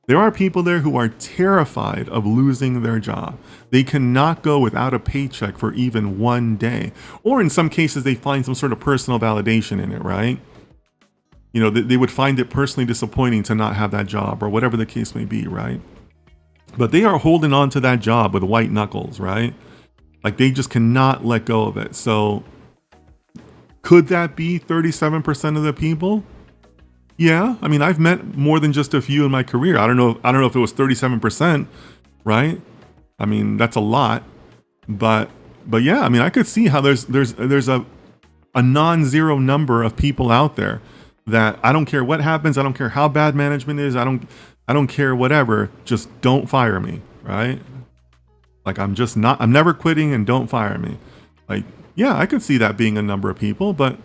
There are people there who are terrified of losing their job. They cannot go without a paycheck for even one day, or in some cases, they find some sort of personal validation in it, right? You know, they would find it personally disappointing to not have that job, or whatever the case may be, right? But they are holding on to that job with white knuckles, right? Like they just cannot let go of it. So could that be 37% of the people? Yeah, I mean, I've met more than just a few in my career. I don't know if it was 37%, right? I mean, that's a lot, but yeah, I mean, I could see how there's a non-zero number of people out there that I don't care what happens, I don't care how bad management is, I don't care whatever, just don't fire me, right? Like I'm never quitting, and don't fire me. Like, yeah, I could see that being a number of people, but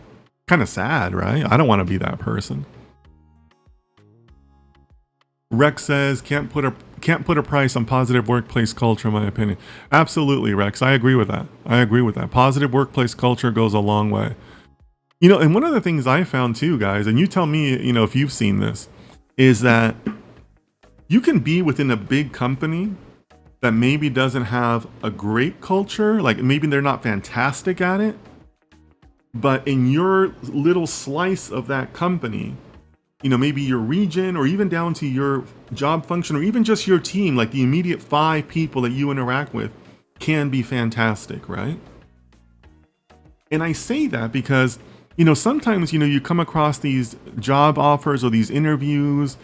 kind of sad, right? I don't want to be that person. Rex says, can't put a price on positive workplace culture, in my opinion. Absolutely, Rex. I agree with that. Positive workplace culture goes a long way. You know, and one of the things I found too, guys, and you tell me, you know, if you've seen this, is that you can be within a big company that maybe doesn't have a great culture, like maybe they're not fantastic at it, but in your little slice of that company, you know, maybe your region, or even down to your job function, or even just your team, like the immediate 5 people that you interact with, can be fantastic, right? And I say that because, you know, sometimes, you know, you come across these job offers or these interviews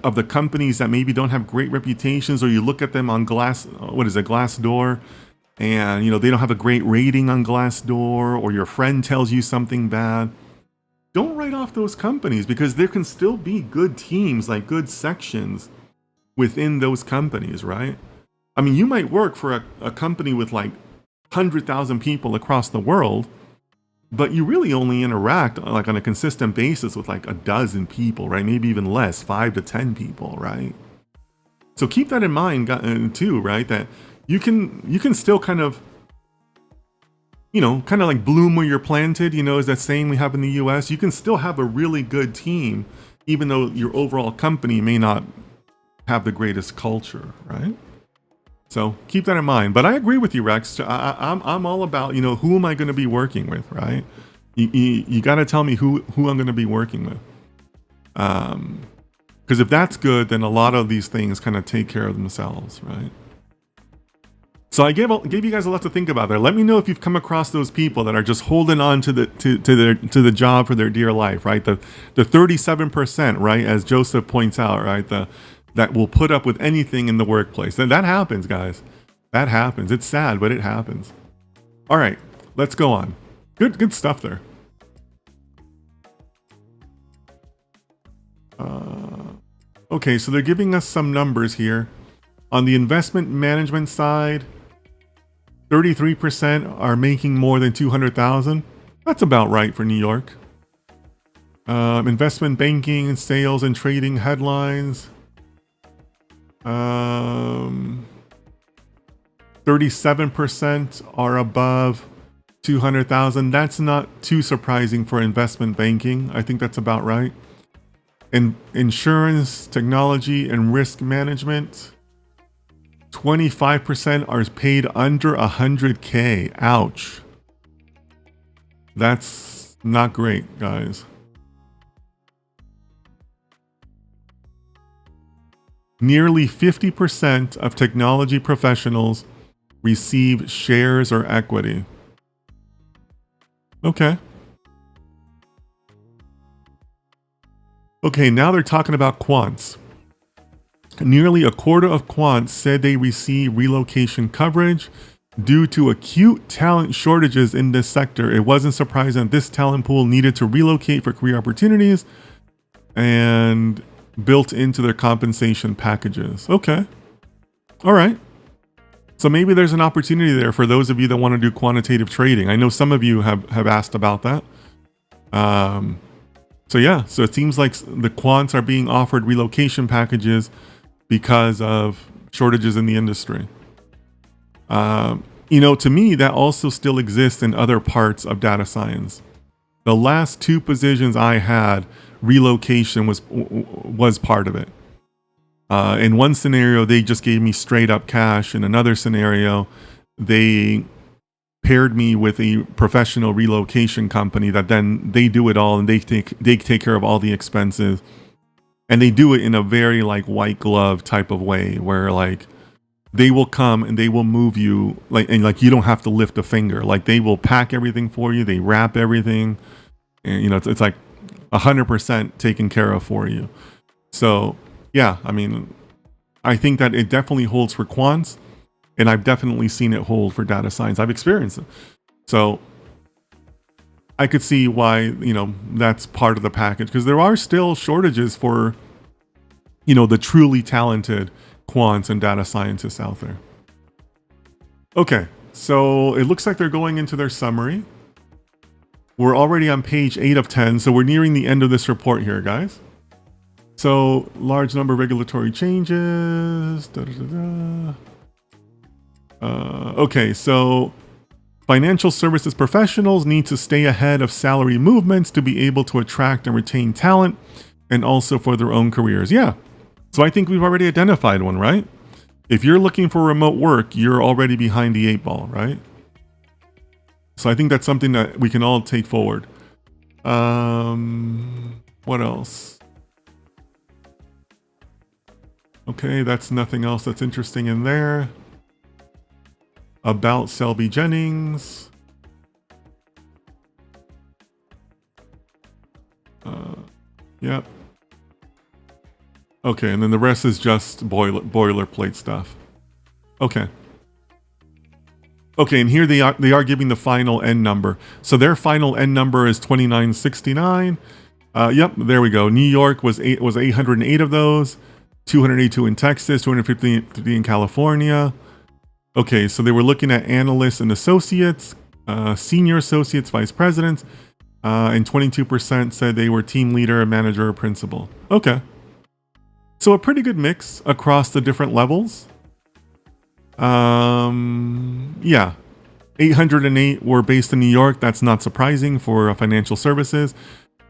of the companies that maybe don't have great reputations, or you look at them on Glassdoor, and, you know, they don't have a great rating on Glassdoor, or your friend tells you something bad. Don't write off those companies, because there can still be good teams, like good sections within those companies, right? I mean, you might work for a company with like 100,000 people across the world, but you really only interact like on a consistent basis with like a dozen people, right? Maybe even less, 5 to 10 people, right? So keep that in mind too, right? That you can still kind of, you know, kind of like bloom where you're planted, you know, is that saying we have in the US. You can still have a really good team, even though your overall company may not have the greatest culture, right? So keep that in mind. But I agree with you, Rex. I'm all about, you know, who am I going to be working with, right? You got to tell me who I'm going to be working with. Because if that's good, then a lot of these things kind of take care of themselves, right? So I gave you guys a lot to think about there. Let me know if you've come across those people that are just holding on to the job for their dear life, right? The 37%, right, as Joseph points out, right? That will put up with anything in the workplace. And that happens, guys. That happens. It's sad, but it happens. All right, let's go on. Good stuff there. Okay, so they're giving us some numbers here. On the investment management side, 33% are making more than 200,000. That's about right for New York. Investment banking and sales and trading headlines. 37% are above 200,000. That's not too surprising for investment banking. I think that's about right. In insurance, technology, and risk management, 25% are paid under 100K. Ouch. That's not great, guys. Nearly 50% of technology professionals receive shares or equity. Okay. Okay, now they're talking about quants. Nearly a quarter of quants said they receive relocation coverage due to acute talent shortages in this sector. It wasn't surprising that this talent pool needed to relocate for career opportunities and built into their compensation packages. Okay. All right. So maybe there's an opportunity there for those of you that want to do quantitative trading. I know some of you have asked about that. So yeah, so it seems like the quants are being offered relocation packages because of shortages in the industry. To me, that also still exists in other parts of data science. The last two positions I had, relocation was part of it. In one scenario, they just gave me straight up cash. In another scenario, they paired me with a professional relocation company that then they do it all and they take care of all the expenses. And they do it in a very like white glove type of way where like they will come and they will move you and you don't have to lift a finger. Like they will pack everything for you. They wrap everything. And it's like 100% taken care of for you. So yeah, I mean, I think that it definitely holds for quants. And I've definitely seen it hold for data science. I've experienced it. So I could see why, that's part of the package because there are still shortages for, the truly talented quants and data scientists out there. Okay, so it looks like they're going into their summary. We're already on page 8 of 10, so we're nearing the end of this report here, guys. So large number of regulatory changes. Okay, so financial services professionals need to stay ahead of salary movements to be able to attract and retain talent and also for their own careers. Yeah, so I think we've already identified one, right? If you're looking for remote work, you're already behind the 8 ball, right? So I think that's something that we can all take forward. What else? Okay, that's nothing else that's interesting in there. About Selby Jennings. Yep. Okay, and then the rest is just boilerplate stuff. Okay. Okay, and here they are giving the final N number. So their final N number is 2969. Yep, there we go. New York was 808 of those, 282 in Texas, 250 in California. Okay, so they were looking at analysts and associates, senior associates, vice presidents, and 22% said they were team leader, manager, or principal. Okay. So a pretty good mix across the different levels. Yeah. 808 were based in New York. That's not surprising for financial services.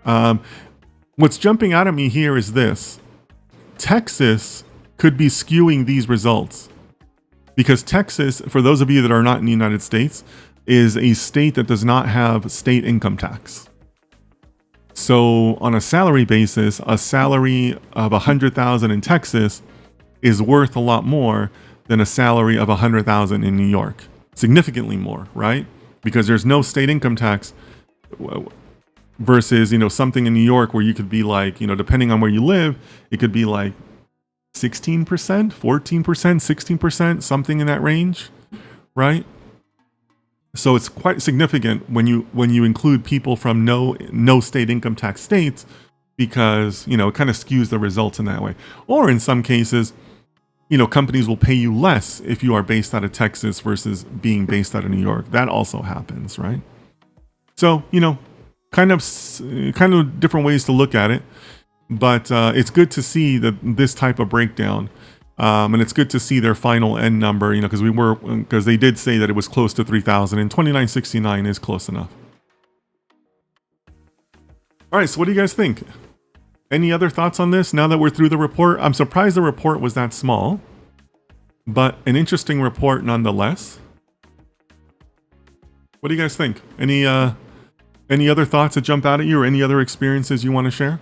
What's jumping out at me here is this. Texas could be skewing these results. Because Texas, for those of you that are not in the United States, is a state that does not have state income tax. So on a salary basis, a salary of $100,000 in Texas is worth a lot more than a salary of $100,000 in New York. Significantly more, right? Because there's no state income tax versus, something in New York where you could be like, depending on where you live, it could be like 16%, 14%, 16%, something in that range, right? So it's quite significant when you include people from no state income tax states, because it kind of skews the results in that way. Or in some cases, companies will pay you less if you are based out of Texas versus being based out of New York. That also happens, right? So kind of different ways to look at it, but it's good to see this type of breakdown. And it's good to see their final end number, because they did say that it was close to 3,000, and 2969 is close enough. All right, so what do you guys think? Any other thoughts on this now that we're through the report? I'm surprised the report was that small, but an interesting report nonetheless. What do you guys think? Any other thoughts that jump out at you, or any other experiences you want to share?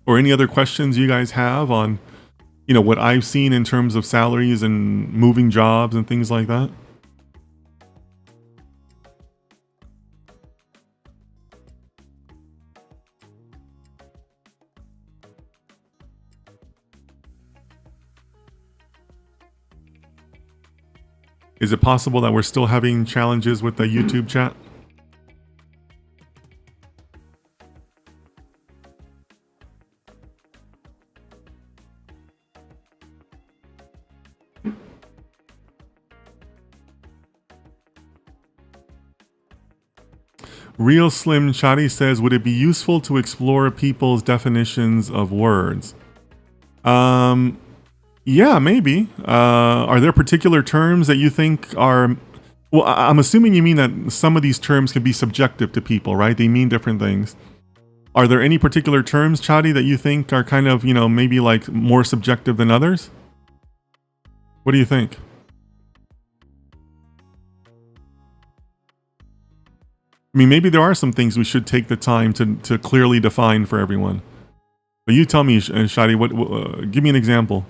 Or any other questions you guys have on, what I've seen in terms of salaries and moving jobs and things like that? Is it possible that we're still having challenges with the YouTube chat? Real Slim Shadi says, would it be useful to explore people's definitions of words? Yeah, maybe. Are there particular terms that you think are... Well, I'm assuming you mean that some of these terms can be subjective to people, right? They mean different things. Are there any particular terms, Chadi, that you think are kind of, maybe like more subjective than others? What do you think? I mean, maybe there are some things we should take the time to clearly define for everyone. But you tell me, Shadi, give me an example.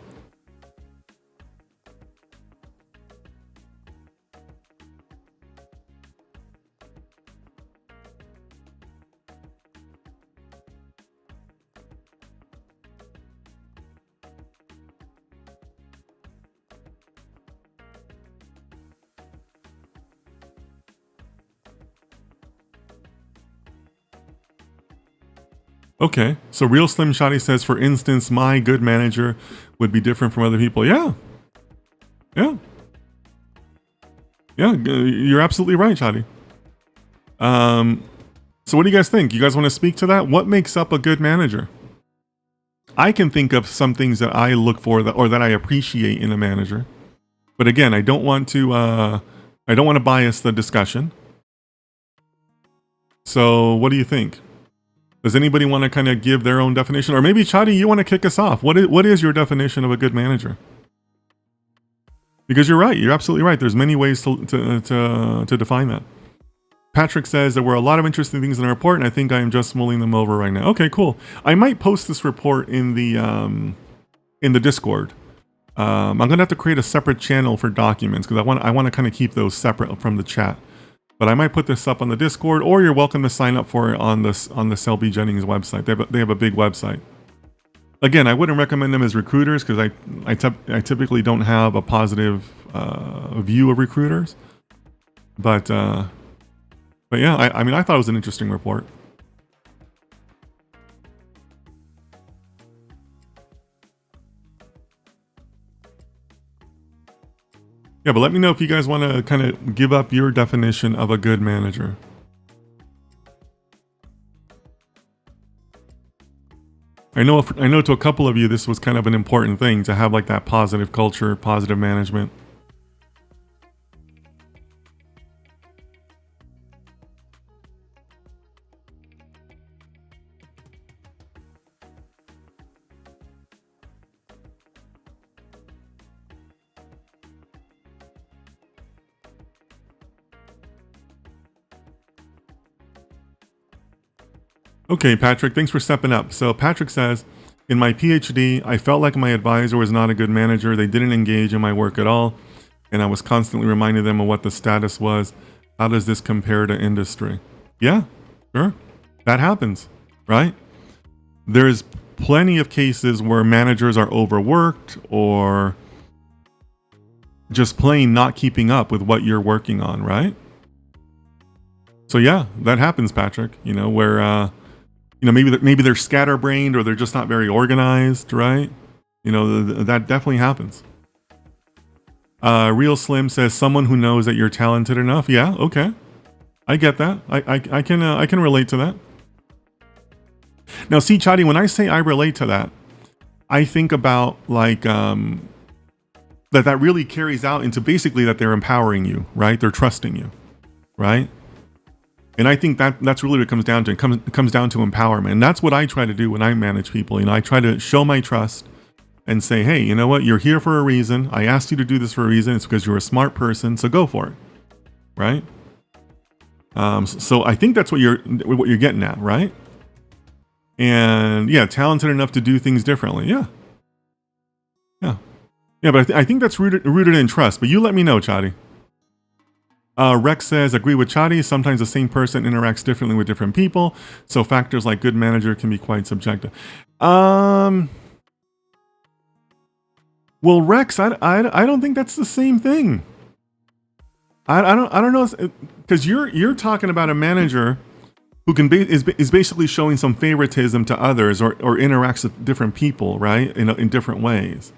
Okay, so Real Slim Shadi says, for instance, my good manager would be different from other people. Yeah. You're absolutely right, Shadi. So what do you guys think? You guys want to speak to that? What makes up a good manager? I can think of some things that I look for or that I appreciate in a manager. But again, I don't want to bias the discussion. So what do you think? Does anybody want to kind of give their own definition? Or maybe, Chadi, you want to kick us off. What is your definition of a good manager? Because you're right. You're absolutely right. There's many ways to define that. Patrick says there were a lot of interesting things in the report, and I think I am just mulling them over right now. Okay, cool. I might post this report in the Discord. I'm going to have to create a separate channel for documents because I want to kind of keep those separate from the chat. But I might put this up on the Discord, or you're welcome to sign up for it on the Selby Jennings website. They have a big website. Again, I wouldn't recommend them as recruiters because I typically don't have a positive view of recruiters. But yeah, I mean, I thought it was an interesting report. Yeah, but let me know if you guys want to kind of give up your definition of a good manager. I know to a couple of you this was kind of an important thing to have like that positive culture, positive management. Okay, Patrick, thanks for stepping up. So Patrick says, in my PhD, I felt like my advisor was not a good manager. They didn't engage in my work at all, and I was constantly reminding them of what the status was. How does this compare to industry? Yeah, sure. That happens, right? There's plenty of cases where managers are overworked or just plain not keeping up with what you're working on, right? So yeah, that happens, Patrick. Where maybe they're scatterbrained or they're just not very organized, right? That definitely happens. Real Slim says someone who knows that you're talented enough. Yeah, okay, I get that. I can relate to that. Now, see, Chadi, when I say I relate to that, I think about like that really carries out into basically that they're empowering you, right? They're trusting you, right? And I think that's really what it comes down to. It comes down to empowerment. And that's what I try to do when I manage people. I try to show my trust and say, hey, you know what? You're here for a reason. I asked you to do this for a reason. It's because you're a smart person. So go for it. Right? So I think that's what you're getting at, right? And yeah, talented enough to do things differently. Yeah. But I think that's rooted in trust. But you let me know, Chadi. Rex says, agree with Chadi. Sometimes the same person interacts differently with different people. So factors like good manager can be quite subjective. Well, Rex, I don't think that's the same thing. I don't know, because you're talking about a manager who is basically showing some favoritism to others or interacts with different people, right? In different ways.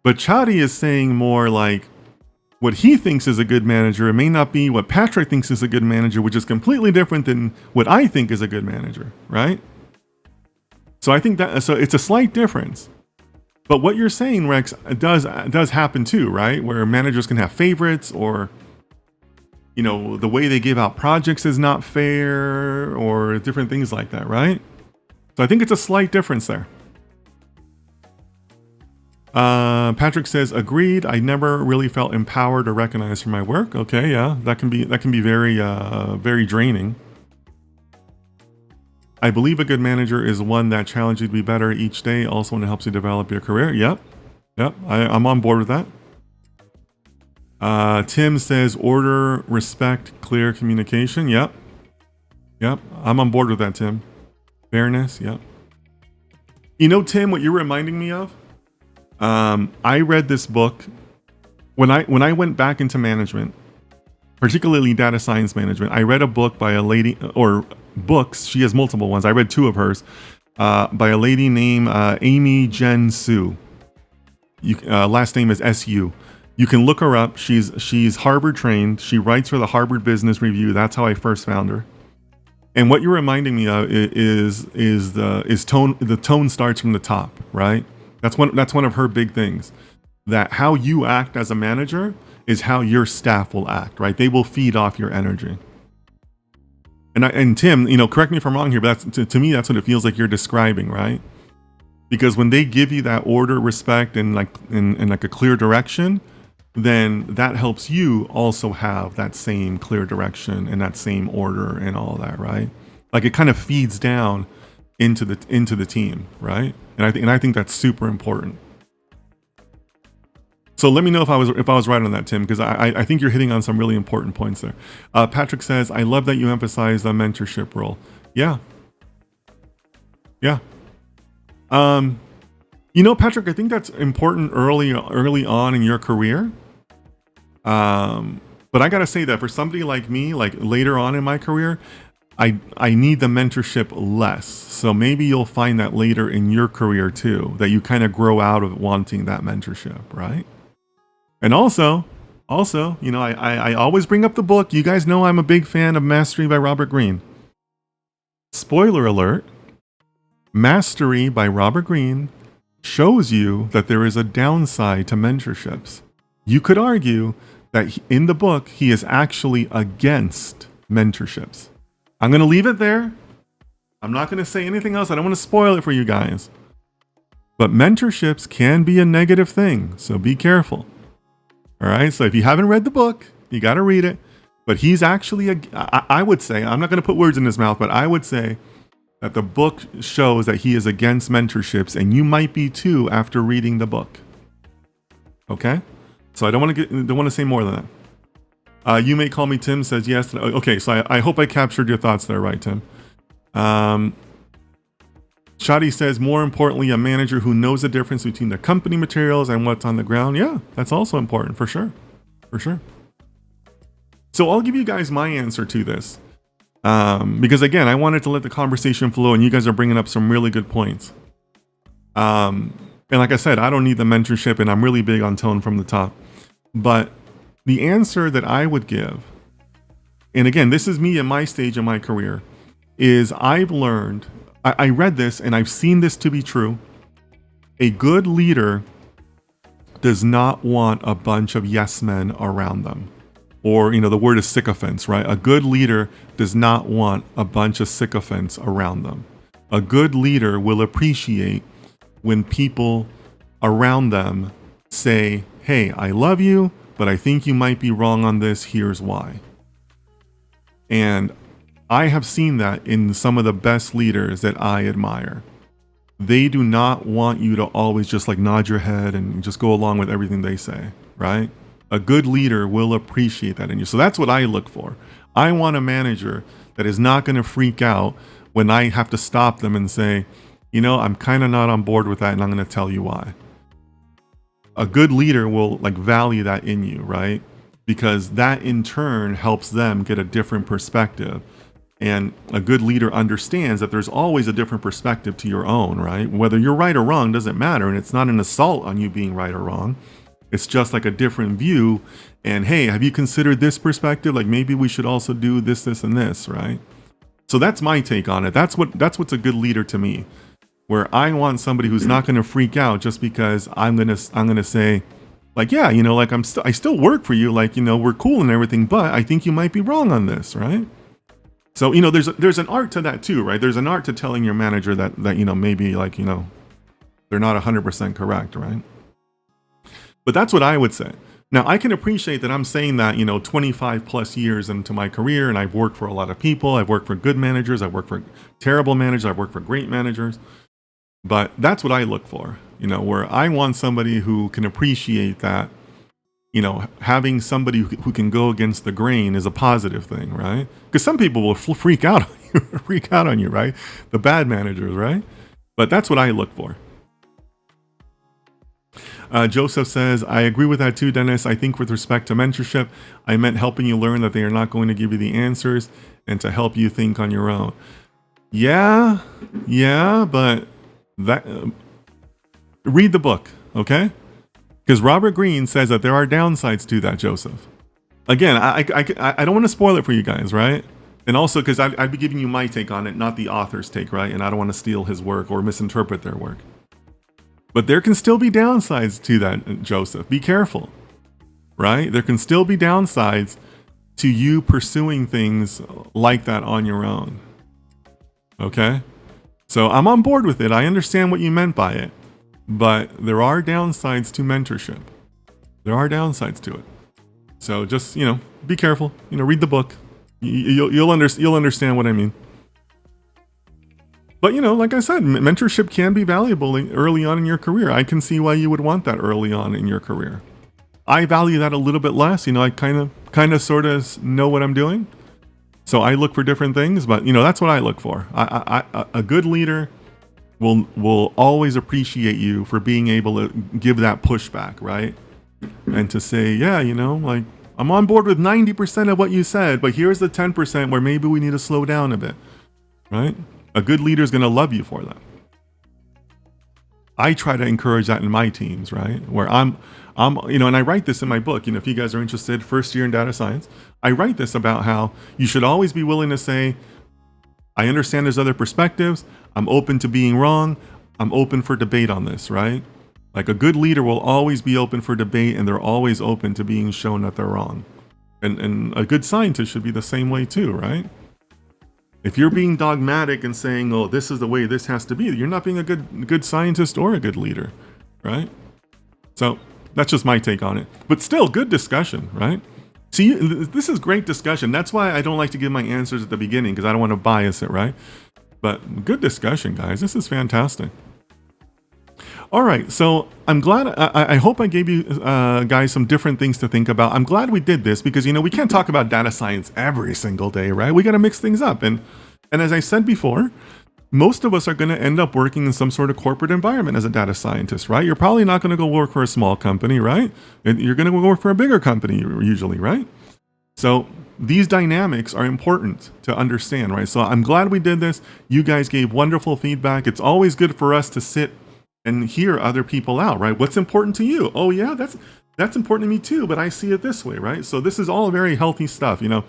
But Chadi is saying more like what he thinks is a good manager. It may not be what Patrick thinks is a good manager, which is completely different than what I think is a good manager, right? So I think so it's a slight difference. But what you're saying, Rex, does happen too, right? Where managers can have favorites, or the way they give out projects is not fair, or different things like that, right? So I think it's a slight difference there. Patrick says, agreed. I never really felt empowered or recognized for my work. Okay, yeah, that can be very very draining. I believe a good manager is one that challenges you to be better each day, also one that helps you develop your career. Yep, I'm on board with that. Tim says, order, respect, clear communication. Yep, I'm on board with that, Tim. Fairness. Yep. Tim, what you're reminding me of, I read this book when I went back into management, particularly data science management. I read a book by a lady, or books. She has multiple ones. I read two of hers, by a lady named Amy Jen Su. Last name is S.U. You can look her up. She's Harvard trained. She writes for the Harvard Business Review. That's how I first found her. And what you're reminding me of is tone. The tone starts from the top, right? That's one of her big things. That how you act as a manager is how your staff will act, right? They will feed off your energy. And Tim, correct me if I'm wrong here, but to me, that's what it feels like you're describing, right? Because when they give you that order, respect, and like a clear direction, then that helps you also have that same clear direction and that same order and all that, right? Like it kind of feeds down into the team, right? And I think that's super important. So let me know if I was right on that, Tim, because I think you're hitting on some really important points there. Patrick says, I love that you emphasize the mentorship role. Yeah. Patrick, I think that's important early on in your career. But I gotta say that for somebody like me, like later on in my career, I need the mentorship less. So maybe you'll find that later in your career too, that you kind of grow out of wanting that mentorship, right? And also, I always bring up the book. You guys know I'm a big fan of Mastery by Robert Greene. Spoiler alert, Mastery by Robert Greene shows you that there is a downside to mentorships. You could argue that in the book, he is actually against mentorships. I'm going to leave it there. I'm not going to say anything else. I don't want to spoil it for you guys. But mentorships can be a negative thing, so be careful. All right, so if you haven't read the book, you got to read it. But he's actually, I would say, I'm not going to put words in his mouth, but I would say that the book shows that he is against mentorships, and you might be too after reading the book. Okay? So I don't want to say more than that. You may call me Tim says yes. Okay, so I hope I captured your thoughts there, right, Tim? Shadi says, more importantly, a manager who knows the difference between the company materials and what's on the ground. Yeah, that's also important, for sure. For sure. So I'll give you guys my answer to this. Because again, I wanted to let the conversation flow, and you guys are bringing up some really good points. And like I said, I don't need the mentorship, and I'm really big on tone from the top. But the answer that I would give, and again, this is me at my stage in my career, is I've learned, I read this and I've seen this to be true. A good leader does not want a bunch of yes men around them. Or, the word is sycophants, right? A good leader does not want a bunch of sycophants around them. A good leader will appreciate when people around them say, hey, I love you, but I think you might be wrong on this. Here's why. And I have seen that in some of the best leaders that I admire. They do not want you to always just like nod your head and just go along with everything they say, right? A good leader will appreciate that in you. So that's what I look for. I want a manager that is not going to freak out when I have to stop them and say, I'm kind of not on board with that, and I'm going to tell you why. A good leader will value that in you, right? Because that in turn helps them get a different perspective. And a good leader understands that there's always a different perspective to your own, right? Whether you're right or wrong doesn't matter. And it's not an assault on you being right or wrong. It's just like a different view. And hey, have you considered this perspective? Maybe we should also do this, this, and this, right? So that's my take on it. That's what's a good leader to me, where I want somebody who's not going to freak out just because I'm gonna say, yeah, I still work for you, we're cool and everything, but I think you might be wrong on this, right? So, there's an art to that too, right? There's an art to telling your manager that maybe they're not 100% correct, right? But that's what I would say. Now, I can appreciate that I'm saying that, 25 plus years into my career, and I've worked for a lot of people. I've worked for good managers. I've worked for terrible managers. I've worked for great managers. But that's what I look for, where I want somebody who can appreciate that, having somebody who can go against the grain is a positive thing, right? Because some people will freak out on you, right? The bad managers, right? But that's what I look for. Joseph says, I agree with that too, Dennis. I think with respect to mentorship, I meant helping you learn that they are not going to give you the answers and to help you think on your own. Yeah, but read the book, okay? Because Robert Greene says that there are downsides to that, Joseph. Again, I don't want to spoil it for you guys, right? And also because I'd be giving you my take on it, not the author's take, right? And I don't want to steal his work or misinterpret their work. But there can still be downsides to that, Joseph. Be careful, right? There can still be downsides to you pursuing things like that on your own. Okay? So I'm on board with it. I understand what you meant by it. But there are downsides to mentorship. There are downsides to it. So just, be careful. Read the book. You'll understand what I mean. But, like I said, mentorship can be valuable early on in your career. I can see why you would want that early on in your career. I value that a little bit less. I kind of sort of know what I'm doing. So I look for different things, but that's what I look for. A good leader will always appreciate you for being able to give that pushback, right? And to say, yeah, I'm on board with 90% of what you said, but here's the 10% where maybe we need to slow down a bit, right? A good leader is going to love you for that. I try to encourage that in my teams, right? Where I'm, and I write this in my book, if you guys are interested, first year in data science, I write this about how you should always be willing to say, I understand there's other perspectives. I'm open to being wrong. I'm open for debate on this, right? A good leader will always be open for debate, and they're always open to being shown that they're wrong. And a good scientist should be the same way too, right? If you're being dogmatic and saying, oh, this is the way this has to be, you're not being a good scientist or a good leader, right? So that's just my take on it. But still, good discussion, right? See, this is great discussion. That's why I don't like to give my answers at the beginning, because I don't want to bias it, right? But good discussion, guys. This is fantastic. All right, so I'm glad. I hope I gave you guys some different things to think about. I'm glad we did this because we can't talk about data science every single day, right? We got to mix things up, and as I said before, most of us are going to end up working in some sort of corporate environment as a data scientist, right? You're probably not going to go work for a small company, right? You're going to go work for a bigger company usually, right? So these dynamics are important to understand, right? So I'm glad we did this. You guys gave wonderful feedback. It's always good for us to sit and hear other people out, right? What's important to you? Oh yeah, that's important to me too, but I see it this way, right? So this is all very healthy stuff, in a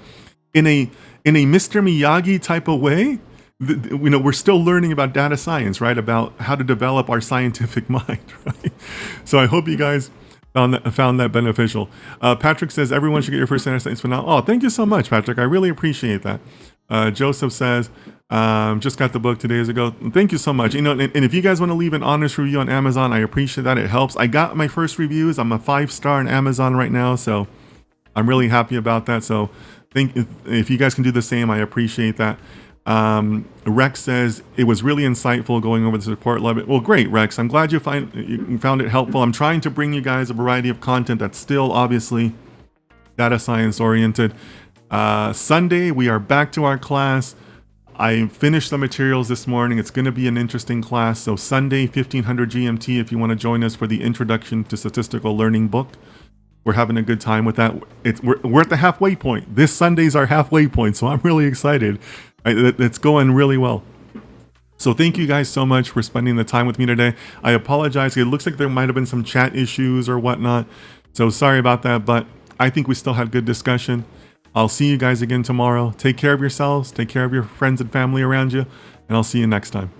Mr. Miyagi type of way. We're still learning about data science, right? About how to develop our scientific mind, right? So I hope you guys found that beneficial. Patrick says everyone should get your first data science for now. Oh, thank you so much, Patrick. I really appreciate that. Joseph says, just got the book 2 days ago. Thank you so much. And if you guys want to leave an honest review on Amazon, I appreciate that. It helps. I got my first reviews. I'm a 5-star on Amazon right now, so I'm really happy about that. So if you guys can do the same, I appreciate that. Rex says it was really insightful going over the report. Love it. Well, great, Rex. I'm glad you found it helpful. I'm trying to bring you guys a variety of content that's still obviously data science oriented. Sunday, we are back to our class. I finished the materials this morning. It's going to be an interesting class. So Sunday, 1500 GMT, if you want to join us for the Introduction to Statistical Learning book. We're having a good time with that. We're at the halfway point. This Sunday's our halfway point, so I'm really excited. It's going really well. So thank you guys so much for spending the time with me today. I apologize. It looks like there might have been some chat issues or whatnot. So sorry about that, but I think we still had good discussion. I'll see you guys again tomorrow. Take care of yourselves. Take care of your friends and family around you. And I'll see you next time.